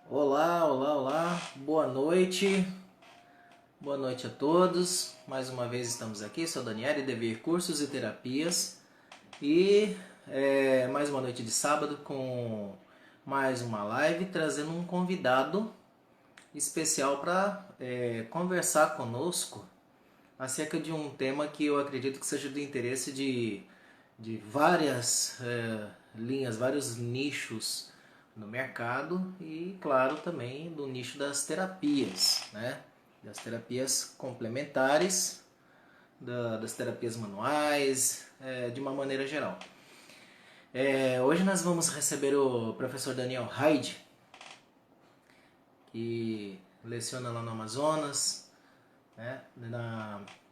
Olá, olá, olá, boa noite a todos. Mais uma vez estamos aqui, sou Daniele, Devir Cursos e Terapias e mais uma noite de sábado com mais uma live trazendo um convidado especial para conversar conosco acerca de um tema que eu acredito que seja do interesse de várias linhas, vários nichos no mercado e, claro, também do nicho das terapias, né? Das terapias complementares, das terapias manuais, de uma maneira geral. Hoje nós vamos receber o professor Daniel Hyde, que leciona lá no Amazonas, né?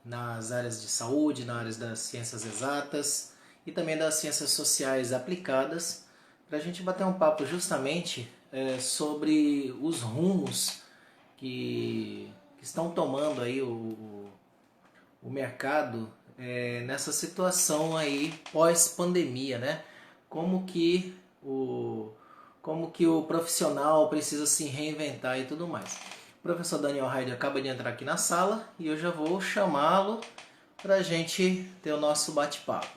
Nas áreas de saúde, nas áreas das ciências exatas e também das ciências sociais aplicadas, para a gente bater um papo justamente sobre os rumos que estão tomando aí o mercado nessa situação aí pós-pandemia, né? Como que o como que o profissional precisa se reinventar e tudo mais. O professor Daniel Hyde acaba de entrar aqui na sala e eu já vou chamá-lo para a gente ter o nosso bate-papo.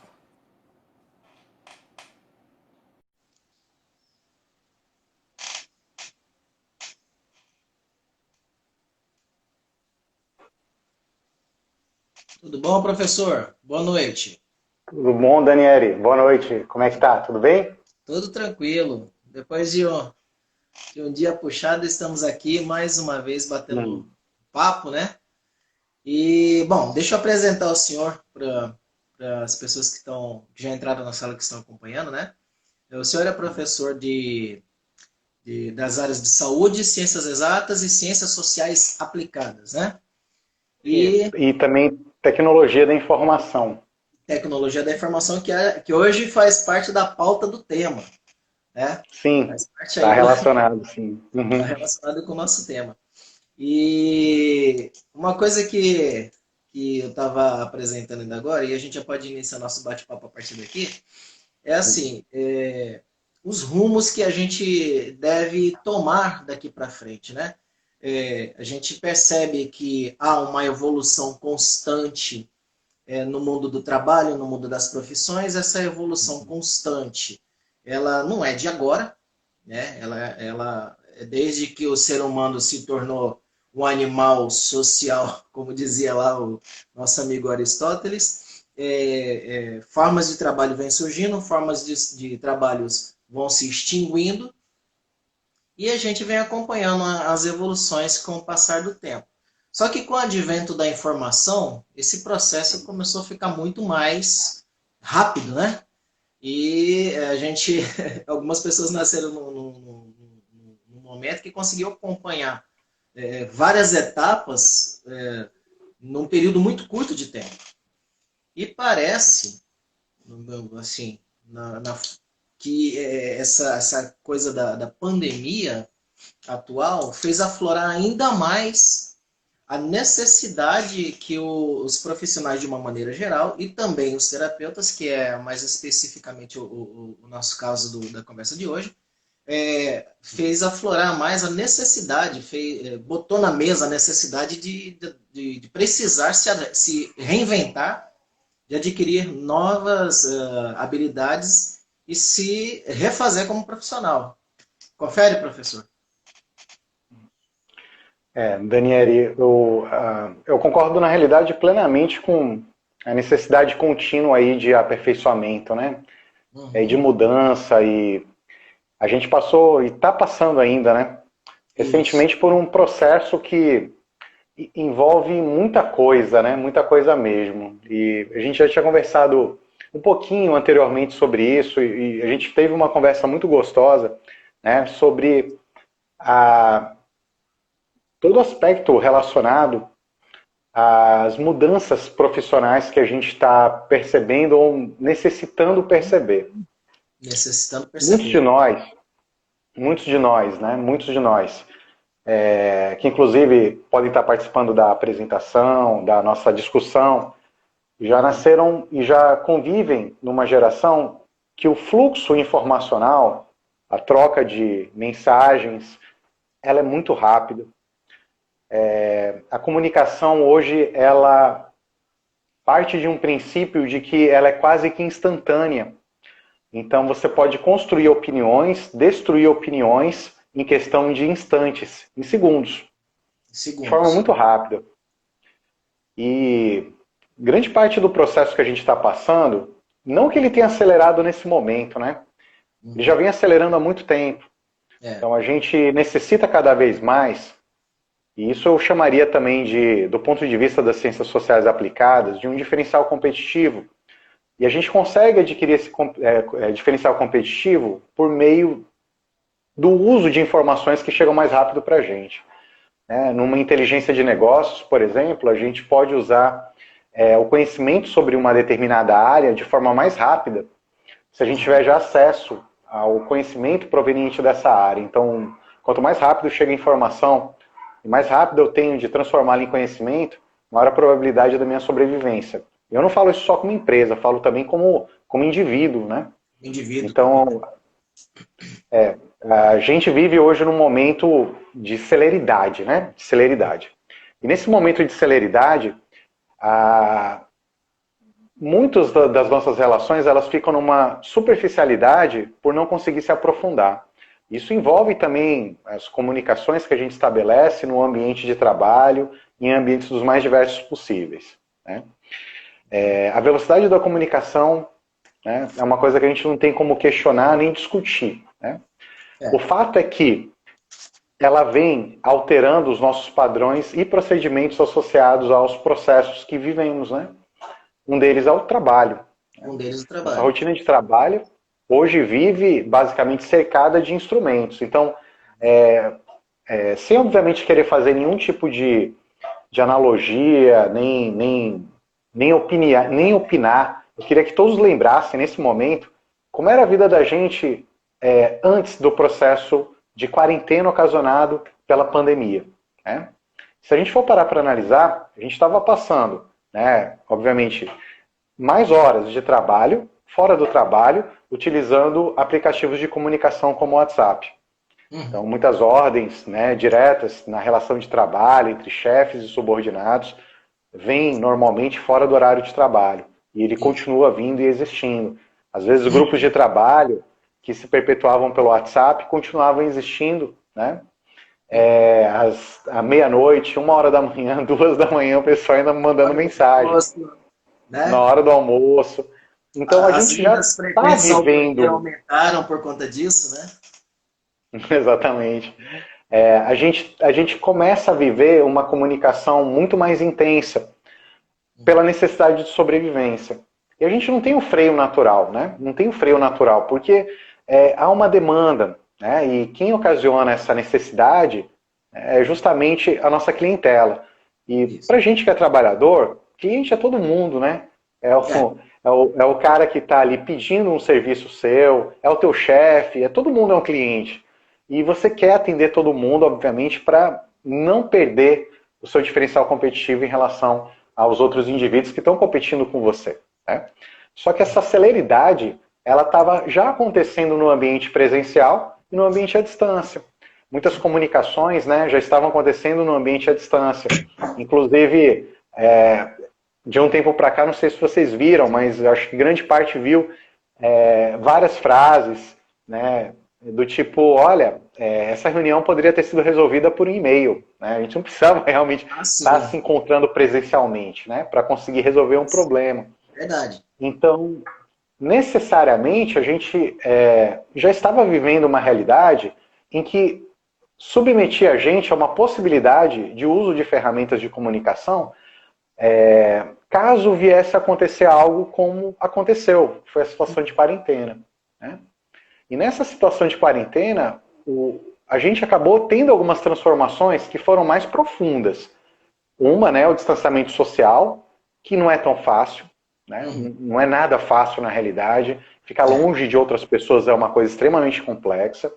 Tudo bom, professor? Boa noite. Tudo bom, Daniele? Boa noite. Como é que tá? Tudo bem? Tudo tranquilo. Depois de um dia puxado, estamos aqui mais uma vez batendo Hum. papo, né? E, bom, deixa eu apresentar o senhor para as pessoas que já entraram na sala que estão acompanhando, né? O senhor é professor das áreas de saúde, ciências exatas e ciências sociais aplicadas, né? Isso. E E também tecnologia da informação. tecnologia da informação, que hoje faz parte da pauta do tema, né? Sim, Faz parte está aí relacionado, sim. tá Uhum. relacionado com o nosso tema. E uma coisa que eu estava apresentando ainda agora, e a gente já pode iniciar nosso bate-papo a partir daqui, é assim, os rumos que a gente deve tomar daqui para frente, né? A gente percebe que há uma evolução constante no mundo do trabalho, no mundo das profissões. Essa evolução constante, ela não é de agora, né? Ela desde que o ser humano se tornou um animal social, como dizia lá o nosso amigo Aristóteles, formas de trabalho vêm surgindo, formas de trabalhos vão se extinguindo e a gente vem acompanhando as evoluções com o passar do tempo. Só que com o advento da informação, esse processo começou a ficar muito mais rápido, né? E a gente, algumas pessoas nasceram num momento que conseguiu acompanhar várias etapas num período muito curto de tempo. E parece, assim, que essa coisa da pandemia atual fez aflorar ainda mais a necessidade que os profissionais, de uma maneira geral, e também os terapeutas, que é mais especificamente o nosso caso da conversa de hoje, fez aflorar mais a necessidade, botou na mesa a necessidade de precisar se reinventar, de adquirir novas habilidades e se refazer como profissional. Confere, professor? Daniele, eu concordo na realidade plenamente com a necessidade contínua aí de aperfeiçoamento, né? De Uhum. mudança e a gente passou e está passando ainda, né? Isso. Recentemente por um processo que envolve muita coisa, né? Muita coisa mesmo. E a gente já tinha conversado um pouquinho anteriormente sobre isso e a gente teve uma conversa muito gostosa, né? Sobre a, todo o aspecto relacionado às mudanças profissionais que a gente está percebendo ou necessitando perceber. Necessitando Muitos de perceber. nós, muitos de nós, né? Muitos de nós que inclusive podem estar participando da apresentação, da nossa discussão, já Uhum. nasceram e já convivem numa geração que o fluxo informacional, a troca de mensagens, ela é muito rápida. A comunicação hoje, ela parte de um princípio de que ela é quase que instantânea. Então você pode construir opiniões, destruir opiniões em questão de instantes, em segundos, de forma Segundos. muito rápida. E grande parte do processo que a gente está passando, não que ele tenha acelerado nesse momento, né? Ele já vem acelerando há muito tempo. Então a gente necessita cada vez mais, e isso eu chamaria também do ponto de vista das ciências sociais aplicadas, de um diferencial competitivo. E a gente consegue adquirir esse diferencial competitivo por meio do uso de informações que chegam mais rápido para a gente. Numa inteligência de negócios, por exemplo, a gente pode usar o conhecimento sobre uma determinada área de forma mais rápida, se a gente tiver já acesso ao conhecimento proveniente dessa área. Então, quanto mais rápido chega a informação, e mais rápido eu tenho de transformá-la em conhecimento, maior a probabilidade da minha sobrevivência. Eu não falo isso só como empresa, falo também como indivíduo, né? Indivíduo. Então, a gente vive hoje num momento de celeridade, né? De celeridade. E nesse momento de celeridade, muitas das nossas relações, elas ficam numa superficialidade por não conseguir se aprofundar. Isso envolve também as comunicações que a gente estabelece no ambiente de trabalho, em ambientes dos mais diversos possíveis, né? A velocidade da comunicação, né, é uma coisa que a gente não tem como questionar nem discutir, né? O fato é que ela vem alterando os nossos padrões e procedimentos associados aos processos que vivemos, né? Um deles é o trabalho. Um deles é o trabalho. Nossa rotina de trabalho hoje vive basicamente cercada de instrumentos. Então, sem obviamente querer fazer nenhum tipo de analogia, nem opinar, eu queria que todos lembrassem nesse momento como era a vida da gente antes do processo de quarentena ocasionado pela pandemia, né? Se a gente for parar para analisar, a gente estava passando, né, obviamente, mais horas de trabalho, fora do trabalho, utilizando aplicativos de comunicação como o WhatsApp. Então, muitas ordens, né, diretas na relação de trabalho entre chefes e subordinados vêm normalmente fora do horário de trabalho. E ele continua vindo e existindo. Às vezes, grupos de trabalho que se perpetuavam pelo WhatsApp continuavam existindo, né? À meia-noite, 1h da manhã, 2 da manhã, o pessoal ainda mandando mensagem. Né? Na hora do almoço. Então a gente já está vivendo. Aumentaram por conta disso, né? Exatamente. A gente começa a viver uma comunicação muito mais intensa pela necessidade de sobrevivência. E a gente não tem o freio natural, né? Não tem o freio natural, porque há uma demanda, né? E quem ocasiona essa necessidade é justamente a nossa clientela. E para a gente que é trabalhador, cliente é todo mundo, né? É o cara que está ali pedindo um serviço seu, é o teu chefe, todo mundo é um cliente. E você quer atender todo mundo, obviamente, para não perder o seu diferencial competitivo em relação aos outros indivíduos que estão competindo com você, né? Só que essa celeridade, ela estava já acontecendo no ambiente presencial e no ambiente à distância. Muitas comunicações, né, já estavam acontecendo no ambiente à distância. Inclusive, de um tempo para cá, não sei se vocês viram, mas eu acho que grande parte viu várias frases, né, do tipo, olha, essa reunião poderia ter sido resolvida por um e-mail, né? A gente não precisava realmente estar se encontrando presencialmente, né, para conseguir resolver um problema. Verdade. Então, necessariamente, a gente já estava vivendo uma realidade em que submetia a gente a uma possibilidade de uso de ferramentas de comunicação caso viesse a acontecer algo como aconteceu, que foi a situação de quarentena, né? E nessa situação de quarentena, a gente acabou tendo algumas transformações que foram mais profundas. Uma, né, o distanciamento social, que não é tão fácil, né? Não é nada fácil na realidade. Ficar longe de outras pessoas é uma coisa extremamente complexa.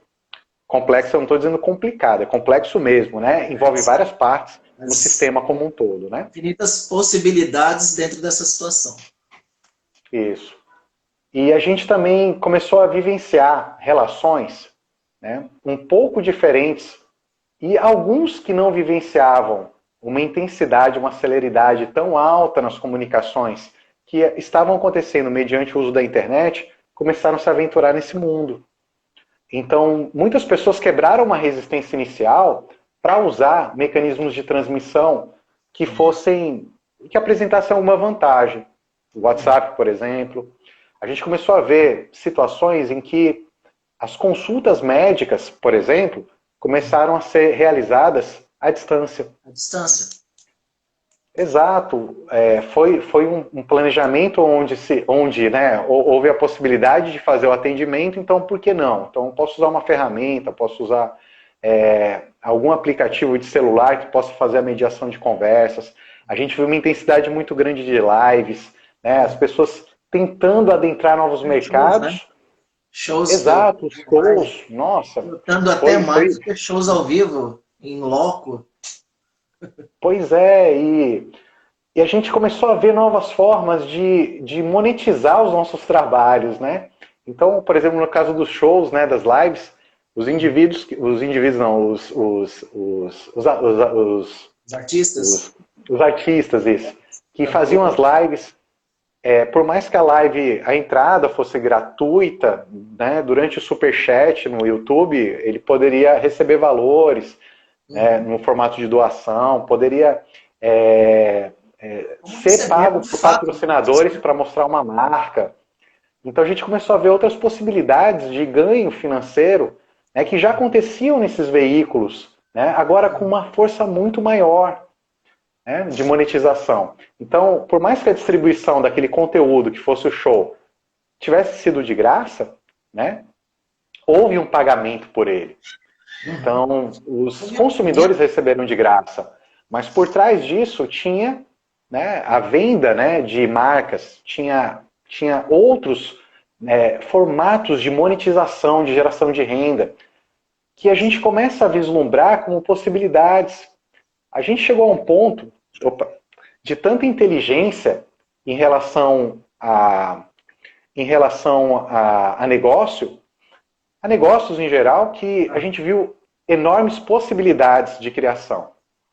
Complexa, eu não estou dizendo complicada, é complexo mesmo, né? Envolve várias partes no sistema como um todo, né? Infinitas possibilidades dentro dessa situação. Isso. E a gente também começou a vivenciar relações, né, um pouco diferentes E alguns que não vivenciavam uma intensidade, uma celeridade tão alta nas comunicações que estavam acontecendo mediante o uso da internet, começaram a se aventurar nesse mundo. Então, muitas pessoas quebraram uma resistência inicial para usar mecanismos de transmissão que que apresentassem alguma vantagem. O WhatsApp, por exemplo. A gente começou a ver situações em que as consultas médicas, por exemplo, começaram a ser realizadas à distância. À distância. Exato. Foi um planejamento onde né, houve a possibilidade de fazer o atendimento, então por que não? Então posso usar uma ferramenta, posso usar algum aplicativo de celular que possa fazer a mediação de conversas. A gente viu uma intensidade muito grande de lives, né, as pessoas tentando adentrar novos mercados. Né? Shows. Exato, shows. Nossa. Lutando até mais do que shows ao vivo, em loco. Pois é, e a gente começou a ver novas formas de monetizar os nossos trabalhos, né? Então, por exemplo, no caso dos shows, né, das lives, os artistas. Os artistas, isso, que faziam as lives, por mais que a entrada fosse gratuita, né, durante o Superchat no YouTube, ele poderia receber valores, no formato de doação, poderia ser pago por patrocinadores para mostrar uma marca. Então a gente começou a ver outras possibilidades de ganho financeiro, né, que já aconteciam nesses veículos, né, agora com uma força muito maior, né, de monetização. Então, por mais que a distribuição daquele conteúdo que fosse o show tivesse sido de graça, né, houve um pagamento por ele. Então, os consumidores receberam de graça, mas por trás disso tinha, né, a venda, né, de marcas, tinha outros formatos de monetização, de geração de renda, que a gente começa a vislumbrar como possibilidades. A gente chegou a um ponto de tanta inteligência em relação a negócios em geral, que a gente viu enormes possibilidades de criação,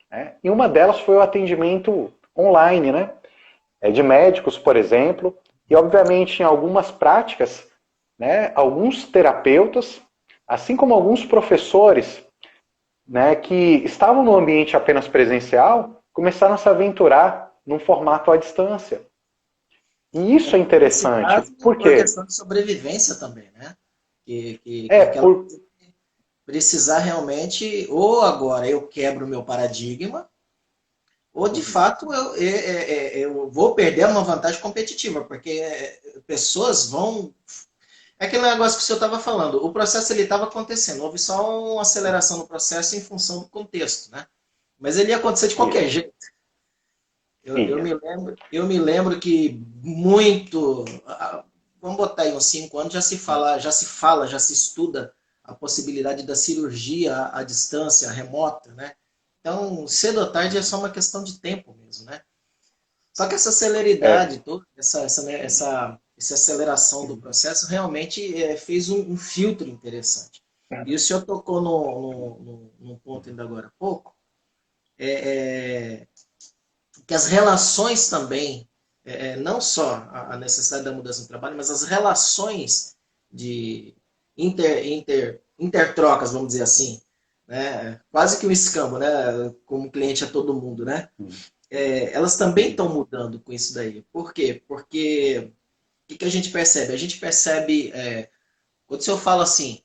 né? E uma delas foi o atendimento online, né? De médicos, por exemplo, e obviamente em algumas práticas, né, alguns terapeutas, assim como alguns professores, né, que estavam no ambiente apenas presencial, começaram a se aventurar num formato à distância. E isso é interessante. Por quê? Por questão de sobrevivência também, né? Precisar realmente, ou agora eu quebro o meu paradigma, ou de fato eu vou perder uma vantagem competitiva, porque pessoas vão... É aquele negócio que o senhor estava falando, o processo ele estava acontecendo, houve só uma aceleração no processo em função do contexto, né? Mas ele ia acontecer de qualquer jeito. Eu me lembro que muito... Vamos botar aí uns 5 anos, já se estuda a possibilidade da cirurgia à distância, remota, né? Então, cedo ou tarde é só uma questão de tempo mesmo, né? Só que essa celeridade toda, essa aceleração do processo realmente fez um filtro interessante. E o senhor tocou num ponto ainda agora há pouco, que as relações também, não só a necessidade da mudança no trabalho, mas as relações de intertrocas, vamos dizer assim, né? Quase que um escambo, né? Como cliente a todo mundo, né? Elas também estão mudando com isso daí. Por quê? Porque o que a gente percebe? A gente percebe, quando o senhor fala assim,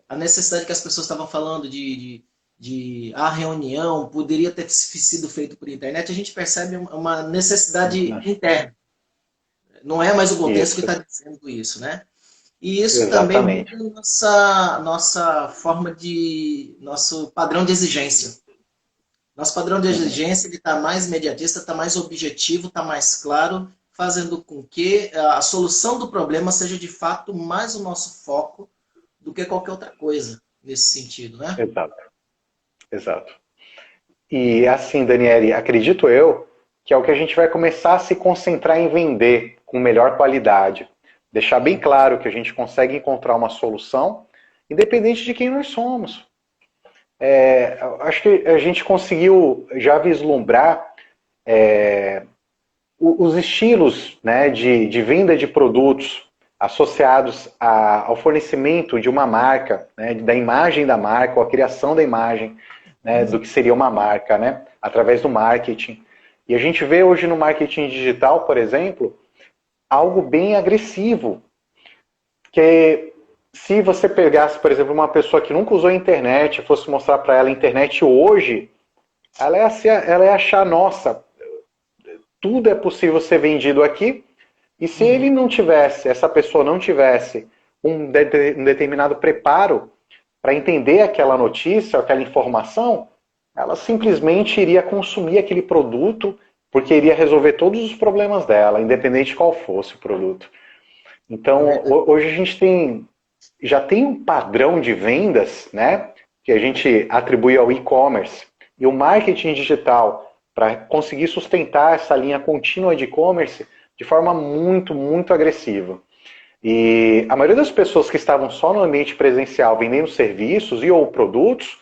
a necessidade que as pessoas estavam falando de a reunião poderia ter sido feito por internet, a gente percebe uma necessidade interna. Não é mais o contexto que está dizendo isso, né? E isso Exatamente. também muda nosso padrão de exigência. Nosso padrão de exigência está mais imediatista, está mais objetivo, está mais claro, fazendo com que a solução do problema seja de fato mais o nosso foco do que qualquer outra coisa nesse sentido, né? Exato. E assim, Daniele, acredito eu que é o que a gente vai começar a se concentrar em vender com melhor qualidade. Deixar bem claro que a gente consegue encontrar uma solução, independente de quem nós somos. acho que a gente conseguiu já vislumbrar os estilos, né, de venda de produtos associados ao fornecimento de uma marca, né, da imagem da marca, ou a criação da imagem, né, do que seria uma marca, né, através do marketing. E a gente vê hoje no marketing digital, por exemplo, algo bem agressivo, que se você pegasse, por exemplo, uma pessoa que nunca usou a internet e fosse mostrar para ela a internet hoje, ela ia achar, nossa, tudo é possível ser vendido aqui. E se ele não tivesse, essa pessoa não tivesse um determinado preparo para entender aquela notícia, aquela informação, ela simplesmente iria consumir aquele produto porque iria resolver todos os problemas dela, independente de qual fosse o produto. É Então, verdade. hoje a gente já tem um padrão de vendas, né, que a gente atribui ao e-commerce. E o marketing digital, para conseguir sustentar essa linha contínua de e-commerce de forma muito, muito agressiva. E a maioria das pessoas que estavam só no ambiente presencial vendendo serviços e ou produtos,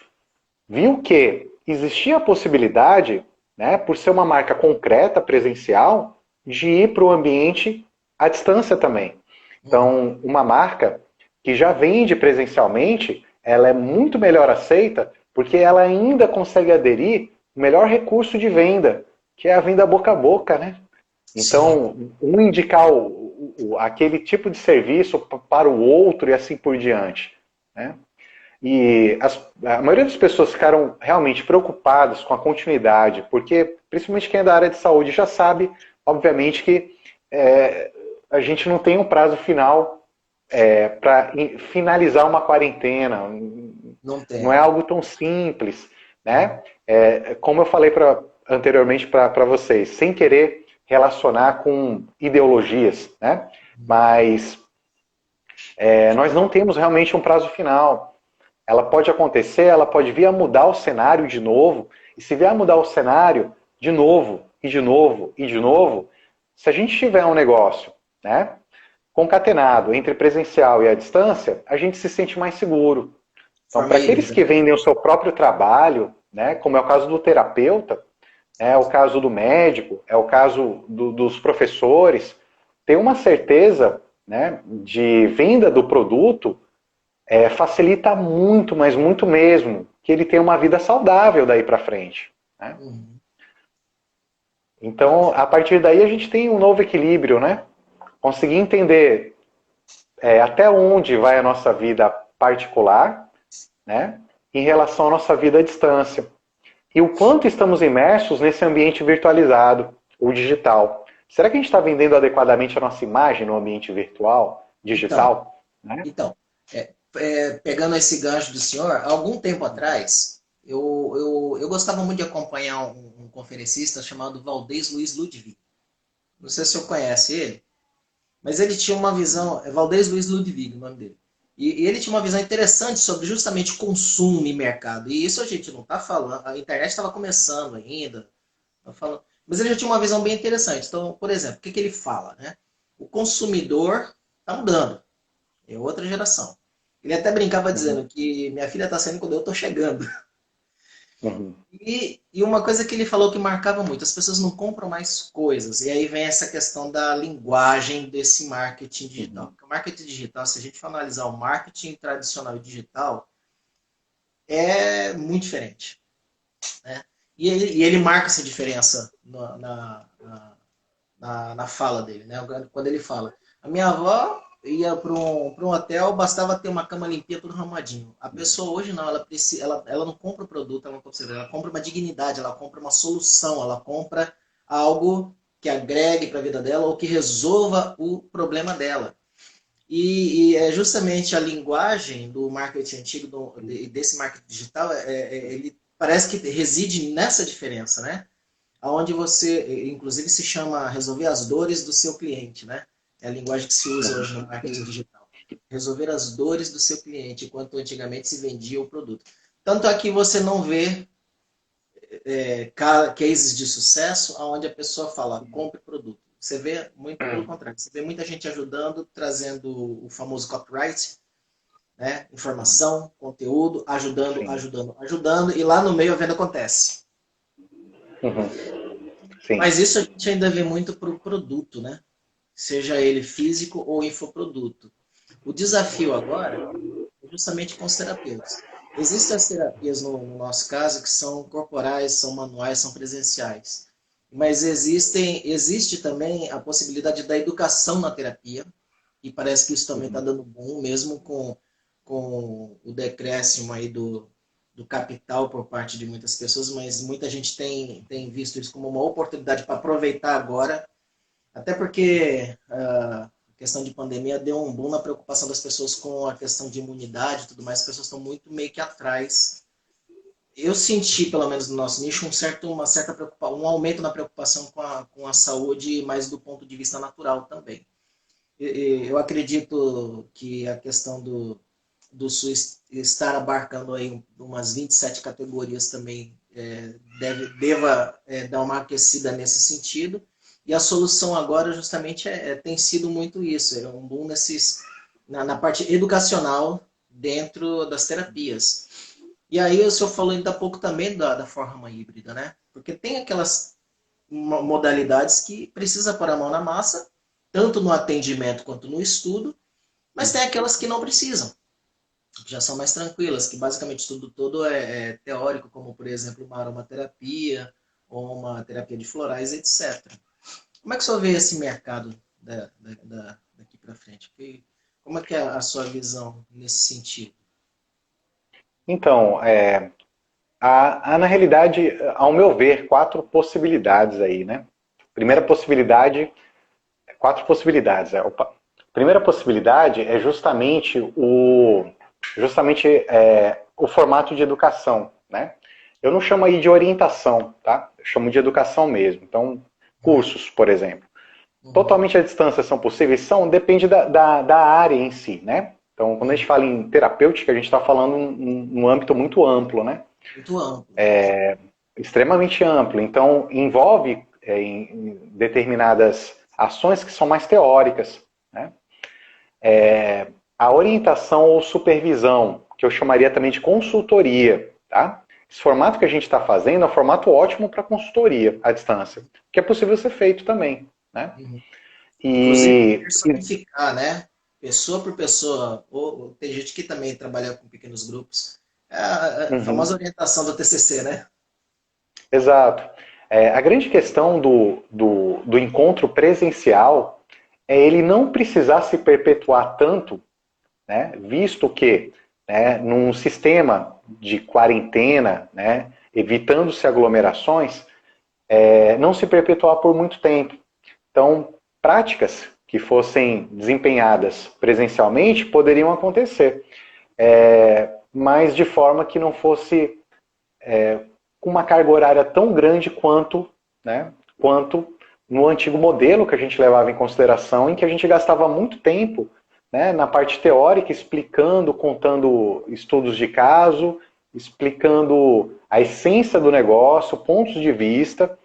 viu que existia a possibilidade, né, por ser uma marca concreta, presencial, de ir para o ambiente à distância também. Então, uma marca que já vende presencialmente, ela é muito melhor aceita porque ela ainda consegue aderir o melhor recurso de venda, que é a venda boca a boca, né? Sim. Então, um indicar aquele tipo de serviço para o outro e assim por diante, né? E a maioria das pessoas ficaram realmente preocupadas com a continuidade, porque, principalmente quem é da área de saúde, já sabe, obviamente, que a gente não tem um prazo final para finalizar uma quarentena. Não Não é tem. algo tão simples, Uhum. né? Como eu falei anteriormente para vocês, sem querer relacionar com ideologias, né? Mas nós não temos realmente um prazo final. Ela pode acontecer, ela pode vir a mudar o cenário de novo, e se vier a mudar o cenário de novo, e de novo, e de novo, se a gente tiver um negócio, né, concatenado entre presencial e a distância, a gente se sente mais seguro. Então, Forma para aqueles híbrida, que né? vendem o seu próprio trabalho, né, como é o caso do terapeuta, é o caso do médico, é o caso dos professores, ter uma certeza, né, de venda do produto facilita muito, mas muito mesmo, que ele tenha uma vida saudável daí para frente. Né? Uhum. Então, a partir daí a gente tem um novo equilíbrio, né? Conseguir entender até onde vai a nossa vida particular, né? Em relação à nossa vida à distância. E o quanto estamos imersos nesse ambiente virtualizado, o digital. Será que a gente está vendendo adequadamente a nossa imagem no ambiente virtual, Então, digital? Né? então, pegando esse gancho do senhor, há algum tempo atrás, eu gostava muito de acompanhar um conferencista chamado Valdez Luiz Ludwig. Não sei se o senhor conhece ele, mas ele tinha uma visão, é Valdez Luiz Ludwig, o nome dele. E ele tinha uma visão interessante sobre justamente consumo e mercado. E isso a gente não está falando, a internet estava começando ainda, tá falando, mas ele já tinha uma visão bem interessante. Então, por exemplo, o que ele fala? Né? O consumidor está mudando, é outra geração. Ele até brincava Uhum. dizendo que minha filha está saindo quando eu estou chegando. Uhum. E uma coisa que ele falou que marcava muito, as pessoas não compram mais coisas. E aí vem essa questão da linguagem desse marketing digital. Uhum. Porque o marketing digital, se a gente for analisar o marketing tradicional e digital, é muito diferente. Né? E ele marca essa diferença na fala dele. Né? Quando ele fala, a minha avó ia para um hotel, bastava ter uma cama limpinha, tudo arrumadinho. A pessoa hoje não, ela não compra o produto, ela não compra o serviço, ela compra uma dignidade, ela compra uma solução, ela compra algo que agregue para a vida dela ou que resolva o problema dela. E é justamente a linguagem do marketing antigo desse marketing digital, ele parece que reside nessa diferença, né? Onde você, inclusive, se chama resolver as dores do seu cliente, né? É a linguagem que se usa hoje no marketing digital. Resolver as dores do seu cliente, enquanto antigamente se vendia o produto. Tanto aqui você não vê cases de sucesso onde a pessoa fala, compre produto. Você vê muito pelo contrário. Você vê muita gente ajudando, trazendo o famoso copyright, né? Informação, conteúdo, ajudando, Sim. ajudando, ajudando, e lá no meio a venda acontece. Uhum. Sim. Mas isso a gente ainda vê muito para o produto, né? Seja ele físico ou infoproduto. O desafio agora é justamente com os terapeutas. Existem as terapias, no nosso caso, que são corporais, são manuais, são presenciais. Mas existe também a possibilidade da educação na terapia, e parece que isso também está Uhum. dando bom, mesmo com o decréscimo aí do capital por parte de muitas pessoas, mas muita gente tem visto isso como uma oportunidade para aproveitar agora, até porque a questão de pandemia deu um boom na preocupação das pessoas com a questão de imunidade e tudo mais, as pessoas estão muito meio que atrás. Eu senti, pelo menos no nosso nicho, uma certa preocupação, um aumento na preocupação com a saúde, mas do ponto de vista natural também. Eu acredito que a questão do SUS estar abarcando aí umas 27 categorias também deva dar uma aquecida nesse sentido. E a solução agora justamente tem sido muito isso, é um boom na parte educacional dentro das terapias. E aí o senhor falou ainda há pouco também da forma híbrida, né? Porque tem aquelas modalidades que precisa pôr a mão na massa, tanto no atendimento quanto no estudo, mas tem aquelas que não precisam, que já são mais tranquilas, que basicamente o estudo todo é teórico, como por exemplo uma aromaterapia ou uma terapia de florais, etc. Como é que o senhor vê esse mercado daqui para frente? Como é que é a sua visão nesse sentido? Então, há, na realidade, ao meu ver, quatro possibilidades aí, né? Primeira possibilidade, quatro possibilidades. Opa. Primeira possibilidade é justamente o formato de educação, né? Eu não chamo aí de orientação, tá? Eu chamo de educação mesmo. Então, cursos, por exemplo. Uhum. Totalmente à distância são possíveis? São, depende da área em si, né? Então, quando a gente fala em terapêutica, a gente está falando num âmbito muito amplo, né? Muito amplo. Extremamente amplo. Então, envolve em determinadas ações que são mais teóricas, né? A orientação ou supervisão, que eu chamaria também de consultoria, tá? Esse formato que a gente está fazendo é um formato ótimo para consultoria à distância, que é possível ser feito também, né? Uhum. Inclusive, E personificar, né? Pessoa por pessoa. Ou tem gente que também trabalha com pequenos grupos. É a famosa uhum, orientação do TCC, né? exato. A grande questão do encontro presencial é ele não precisar se perpetuar tanto, né, visto que, né, num sistema de quarentena, né, evitando-se aglomerações, não se perpetuar por muito tempo. Então, práticas que fossem desempenhadas presencialmente poderiam acontecer, mas de forma que não fosse com uma carga horária tão grande quanto no antigo modelo que a gente levava em consideração, em que a gente gastava muito tempo, né, na parte teórica, explicando, contando estudos de caso, explicando a essência do negócio, pontos de vista.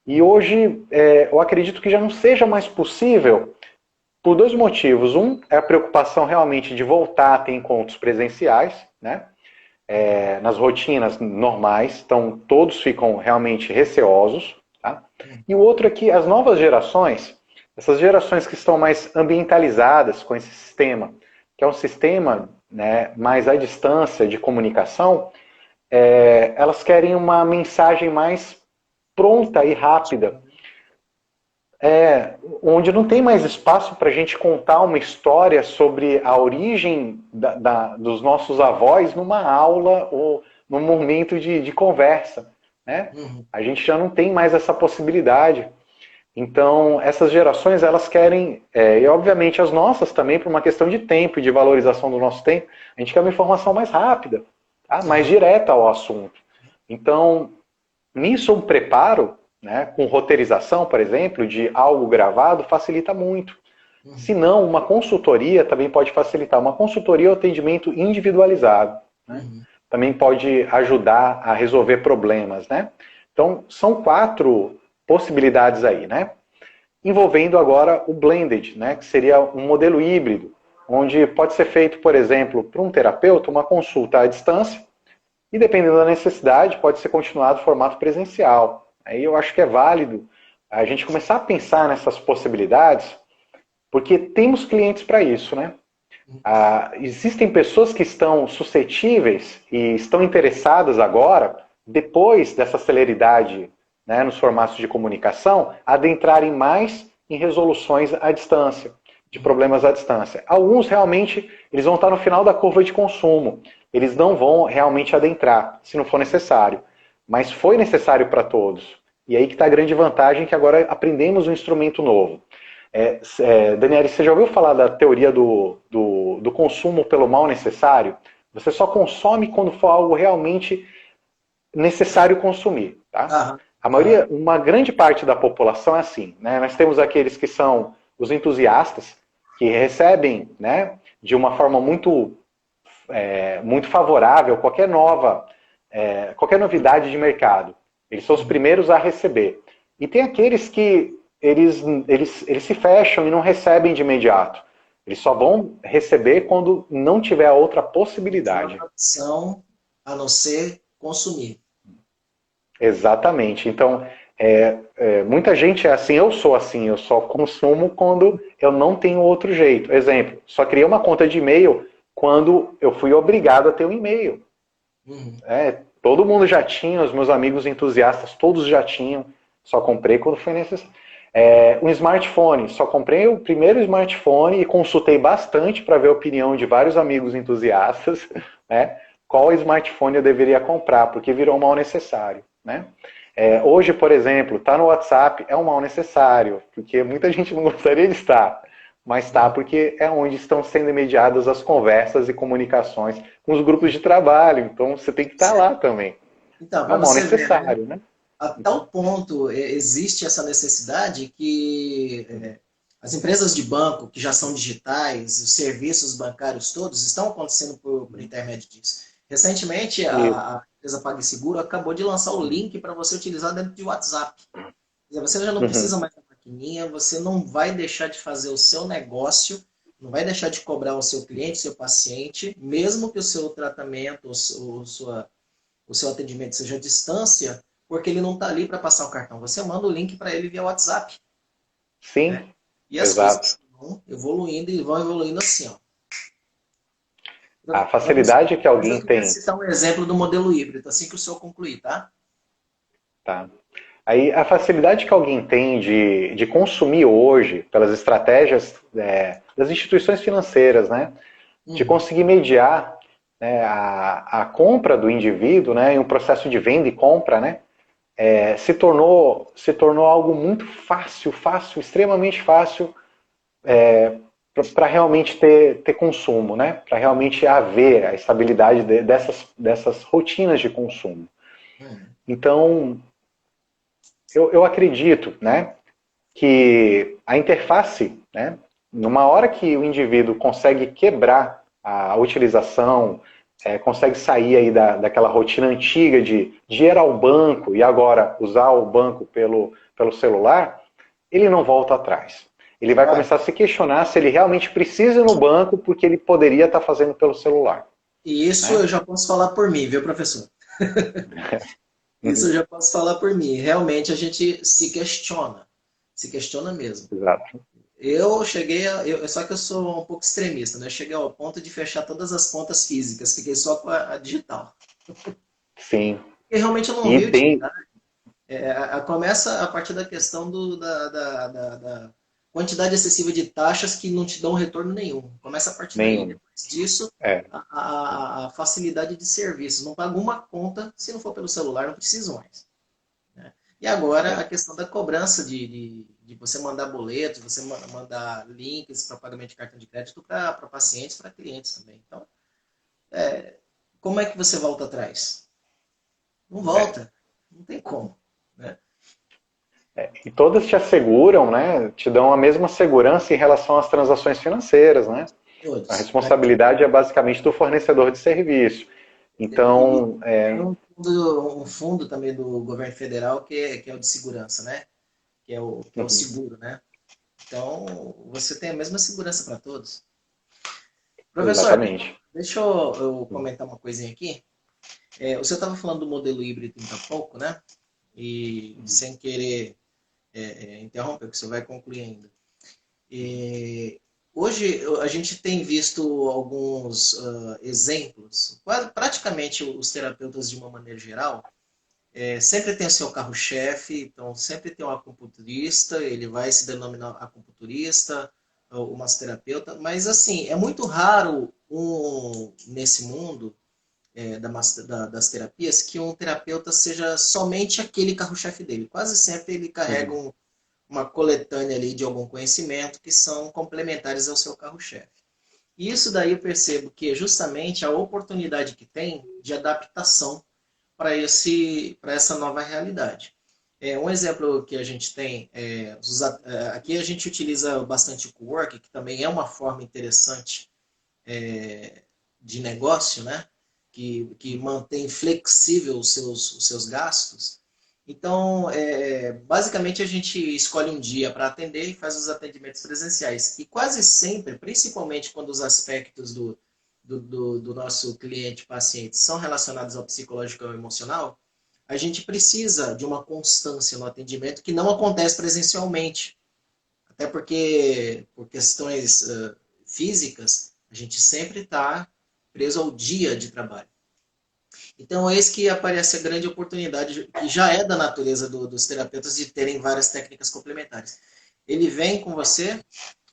E hoje eu acredito que já não seja mais possível por dois motivos. Um é a preocupação realmente de voltar a ter encontros presenciais, né? Nas rotinas normais, então todos ficam realmente receosos. Tá? E o outro é que as novas gerações, essas gerações que estão mais ambientalizadas com esse sistema, que é um sistema, né, mais à distância de comunicação, elas querem uma mensagem mais pronta e rápida, onde não tem mais espaço para a gente contar uma história sobre a origem dos nossos avós numa aula ou num momento de conversa. Né? Uhum. A gente já não tem mais essa possibilidade. Então, essas gerações, elas querem, e obviamente as nossas também, por uma questão de tempo e de valorização do nosso tempo, a gente quer uma informação mais rápida, tá? Mais Aham. direta ao assunto. Então, nisso um preparo, né, com roteirização, por exemplo, de algo gravado, facilita muito. Se Uhum. não, uma consultoria também pode facilitar. Uma consultoria é o atendimento individualizado. Né? Uhum. Também pode ajudar a resolver problemas. Né? Então, são quatro possibilidades aí. Né? Envolvendo agora o blended, né, que seria um modelo híbrido. onde pode ser feito, por exemplo, por um terapeuta, uma consulta à distância, e dependendo da necessidade, pode ser continuado no formato presencial. Aí eu acho que é válido a gente começar a pensar nessas possibilidades, porque temos clientes para isso, né? Existem pessoas que estão suscetíveis e estão interessadas agora, depois dessa celeridade, né, nos formatos de comunicação, adentrarem mais em resoluções à distância, de problemas à distância. Alguns realmente eles vão estar no final da curva de consumo, eles não vão realmente adentrar, se não for necessário. Mas foi necessário para todos. E aí que está a grande vantagem, que agora aprendemos um instrumento novo. Daniela, você já ouviu falar da teoria do consumo pelo mal necessário? Você só consome quando for algo realmente necessário consumir, tá? Aham, A aham. maioria, uma grande parte da população é assim, né? Nós temos aqueles que são os entusiastas, que recebem, né, de uma forma muito favorável qualquer novidade de mercado. Eles são os Uhum. primeiros a receber. E tem aqueles que eles se fecham e não recebem de imediato. Eles só vão receber quando não tiver outra Tem possibilidade. outra opção a não ser consumir. Exatamente. Então, muita gente é assim, eu só consumo quando eu não tenho outro jeito. Exemplo, só criei uma conta de e-mail quando eu fui obrigado a ter um e-mail. Uhum. Todo mundo já tinha, os meus amigos entusiastas, todos já tinham, só comprei quando foi necessário. Um smartphone, só comprei o primeiro smartphone e consultei bastante para ver a opinião de vários amigos entusiastas, né, qual smartphone eu deveria comprar, porque virou um mal necessário. Né? Hoje, por exemplo, tá no WhatsApp é um mal necessário, porque muita gente não gostaria de estar, mas está Uhum. porque é onde estão sendo mediadas as conversas e comunicações com os grupos de trabalho, então você tem que estar lá também. Então, É para um mal você ver, né? necessário, né? A tal ponto existe essa necessidade que as empresas de banco, que já são digitais, os serviços bancários todos, estão acontecendo por intermédio disso. Recentemente, E, a empresa PagSeguro acabou de lançar o link para você utilizar dentro de WhatsApp. Quer dizer, você já não uhum, precisa mais da maquininha, você não vai deixar de fazer o seu negócio, não vai deixar de cobrar o seu cliente, seu paciente, mesmo que o seu tratamento, o seu atendimento seja à distância, porque ele não está ali para passar o cartão. Você manda o link para ele via WhatsApp. Né? sim, E as exato. coisas vão evoluindo e vão evoluindo assim. Ó. A Vamos, facilidade que mas eu alguém queria tem, citar um exemplo do modelo híbrido, assim que o senhor concluir, tá? tá? Aí a facilidade que alguém tem de consumir hoje pelas estratégias das instituições financeiras, né? De Uhum. conseguir mediar, né, a compra do indivíduo, né, em um processo de venda e compra, né, se tornou algo muito fácil, extremamente fácil para realmente ter consumo, né, para realmente haver a estabilidade dessas rotinas de consumo. Uhum. Então, eu acredito, né, que a interface, né, numa hora que o indivíduo consegue quebrar a utilização, consegue sair aí daquela rotina antiga de ir ao banco e agora usar o banco pelo celular, ele não volta atrás. Ele vai Olha, começar a se questionar se ele realmente precisa ir no banco porque ele poderia estar fazendo pelo celular. e isso Né? eu já posso falar por mim, viu, professor? Isso eu Uhum. já posso falar por mim. Realmente a gente se questiona mesmo. Exato. Eu cheguei só que eu sou um pouco extremista, né? Eu cheguei ao ponto de fechar todas as contas físicas, fiquei só com a digital. Sim. Porque realmente eu não E vi tem. utilidade. Começa a partir da questão da quantidade excessiva de taxas que não te dão retorno nenhum. Começa a partir daí. Nenhum. Depois disso, É. a facilidade de serviços. Não pago uma conta, se não for pelo celular, não preciso mais. Né? E agora a É. questão da cobrança de você mandar boletos, você mandar links para pagamento de cartão de crédito para pacientes, para clientes também. Então, como é que você volta atrás? Não É. volta. Não tem como. Né? E todas te asseguram, né? Te dão a mesma segurança em relação às transações financeiras, né? A Todos. responsabilidade é basicamente do fornecedor de serviço. E Então, tem um fundo também do governo federal que é o de segurança, né? Que é o uhum, seguro, né? Então, você tem a mesma segurança para todos. Professor, Exatamente. deixa eu comentar uma coisinha aqui. Você estava falando do modelo híbrido ainda há pouco, né? E sem querer interromper, porque você vai concluir ainda. Hoje a gente tem visto alguns exemplos, praticamente os terapeutas de uma maneira geral, sempre tem o seu carro-chefe, então sempre tem um acupunturista, ele vai se denominar acupunturista, o massoterapeuta, mas assim, é muito raro nesse mundo das terapias que um terapeuta seja somente aquele carro-chefe dele. Quase sempre ele carrega Uhum. uma coletânea ali de algum conhecimento que são complementares ao seu carro-chefe. E isso daí eu percebo que é justamente a oportunidade que tem de adaptação para essa nova realidade. Um exemplo que a gente tem, aqui a gente utiliza bastante o co-work, que também é uma forma interessante de negócio, né? Que mantém flexível os seus gastos. Então, basicamente, a gente escolhe um dia para atender e faz os atendimentos presenciais. E quase sempre, principalmente quando os aspectos do nosso cliente, paciente, são relacionados ao psicológico e ao emocional, a gente precisa de uma constância no atendimento que não acontece presencialmente. Até porque, por questões físicas, a gente sempre está preso ao dia de trabalho. Então, eis que aparece a grande oportunidade, que já é da natureza dos terapeutas, de terem várias técnicas complementares. Ele vem com você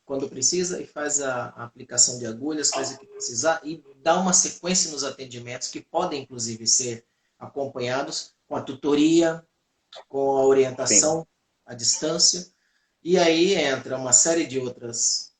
quando precisa e faz a aplicação de agulhas, faz o que precisar e dá uma sequência nos atendimentos que podem, inclusive, ser acompanhados com a tutoria, com a Sim. orientação à distância. E aí entra uma série de outras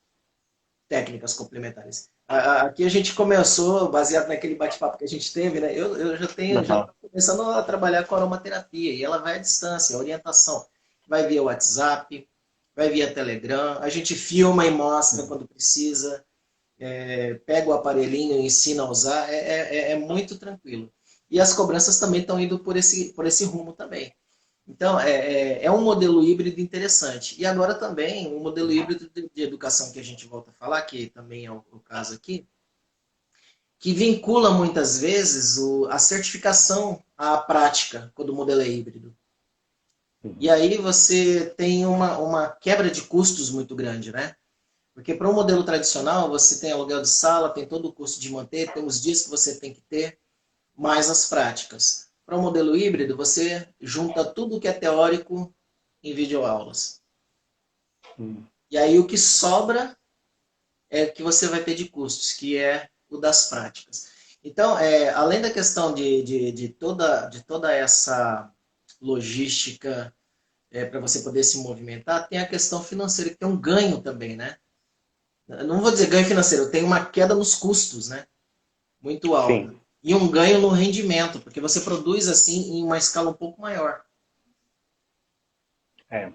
técnicas complementares. Aqui a gente começou, baseado naquele bate-papo que a gente teve, né? Eu já Uhum. estou começando a trabalhar com aromaterapia e ela vai à distância, a orientação vai via WhatsApp, vai via Telegram, a gente filma e mostra quando precisa, pega o aparelhinho e ensina a usar, é muito tranquilo. E as cobranças também estão indo por esse rumo também. Então, é um modelo híbrido interessante. E agora também, um modelo híbrido de educação que a gente volta a falar, que também é o caso aqui, que vincula muitas vezes a certificação à prática, quando o modelo é híbrido. E Uhum. aí você tem uma quebra de custos muito grande, né? Porque para um modelo tradicional, você tem aluguel de sala, tem todo o custo de manter, tem os dias que você tem que ter, mais as práticas. Para o modelo híbrido, você junta tudo que é teórico em videoaulas. Uhum. E aí o que sobra é o que você vai ter de custos, que é o das práticas. Então, além da questão de toda essa logística para você poder se movimentar, tem a questão financeira, que tem um ganho também, né? Eu não vou dizer ganho financeiro, tem uma queda nos custos, né? Muito alta. Sim. E um ganho no rendimento, porque você produz assim em uma escala um pouco maior. É.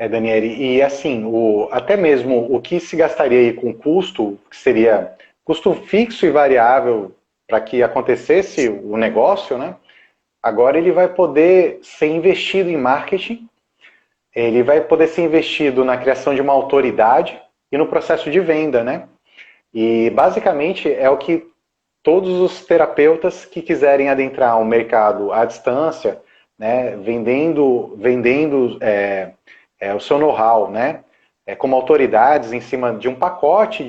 Daniele, e assim, até mesmo o que se gastaria aí com custo, que seria custo fixo e variável para que acontecesse o negócio, né? Agora ele vai poder ser investido em marketing, ele vai poder ser investido na criação de uma autoridade e no processo de venda, né? E basicamente é o que todos os terapeutas que quiserem adentrar o mercado à distância, né, vendendo o seu know-how, né, como autoridades em cima de um pacote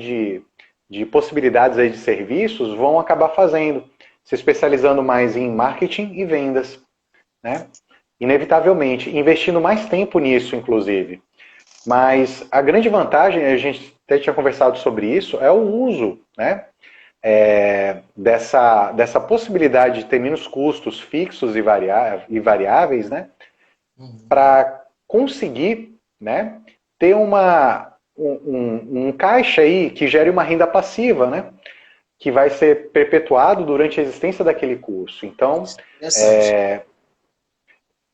de possibilidades aí de serviços, vão acabar fazendo, se especializando mais em marketing e vendas, né, inevitavelmente, investindo mais tempo nisso, inclusive. Mas a grande vantagem, a gente até tinha conversado sobre isso, é o uso, né, dessa possibilidade de ter menos custos fixos e variáveis, né, Uhum. para conseguir, né, ter um caixa aí que gere uma renda passiva, né, que vai ser perpetuado durante a existência daquele curso. Então, Interessante.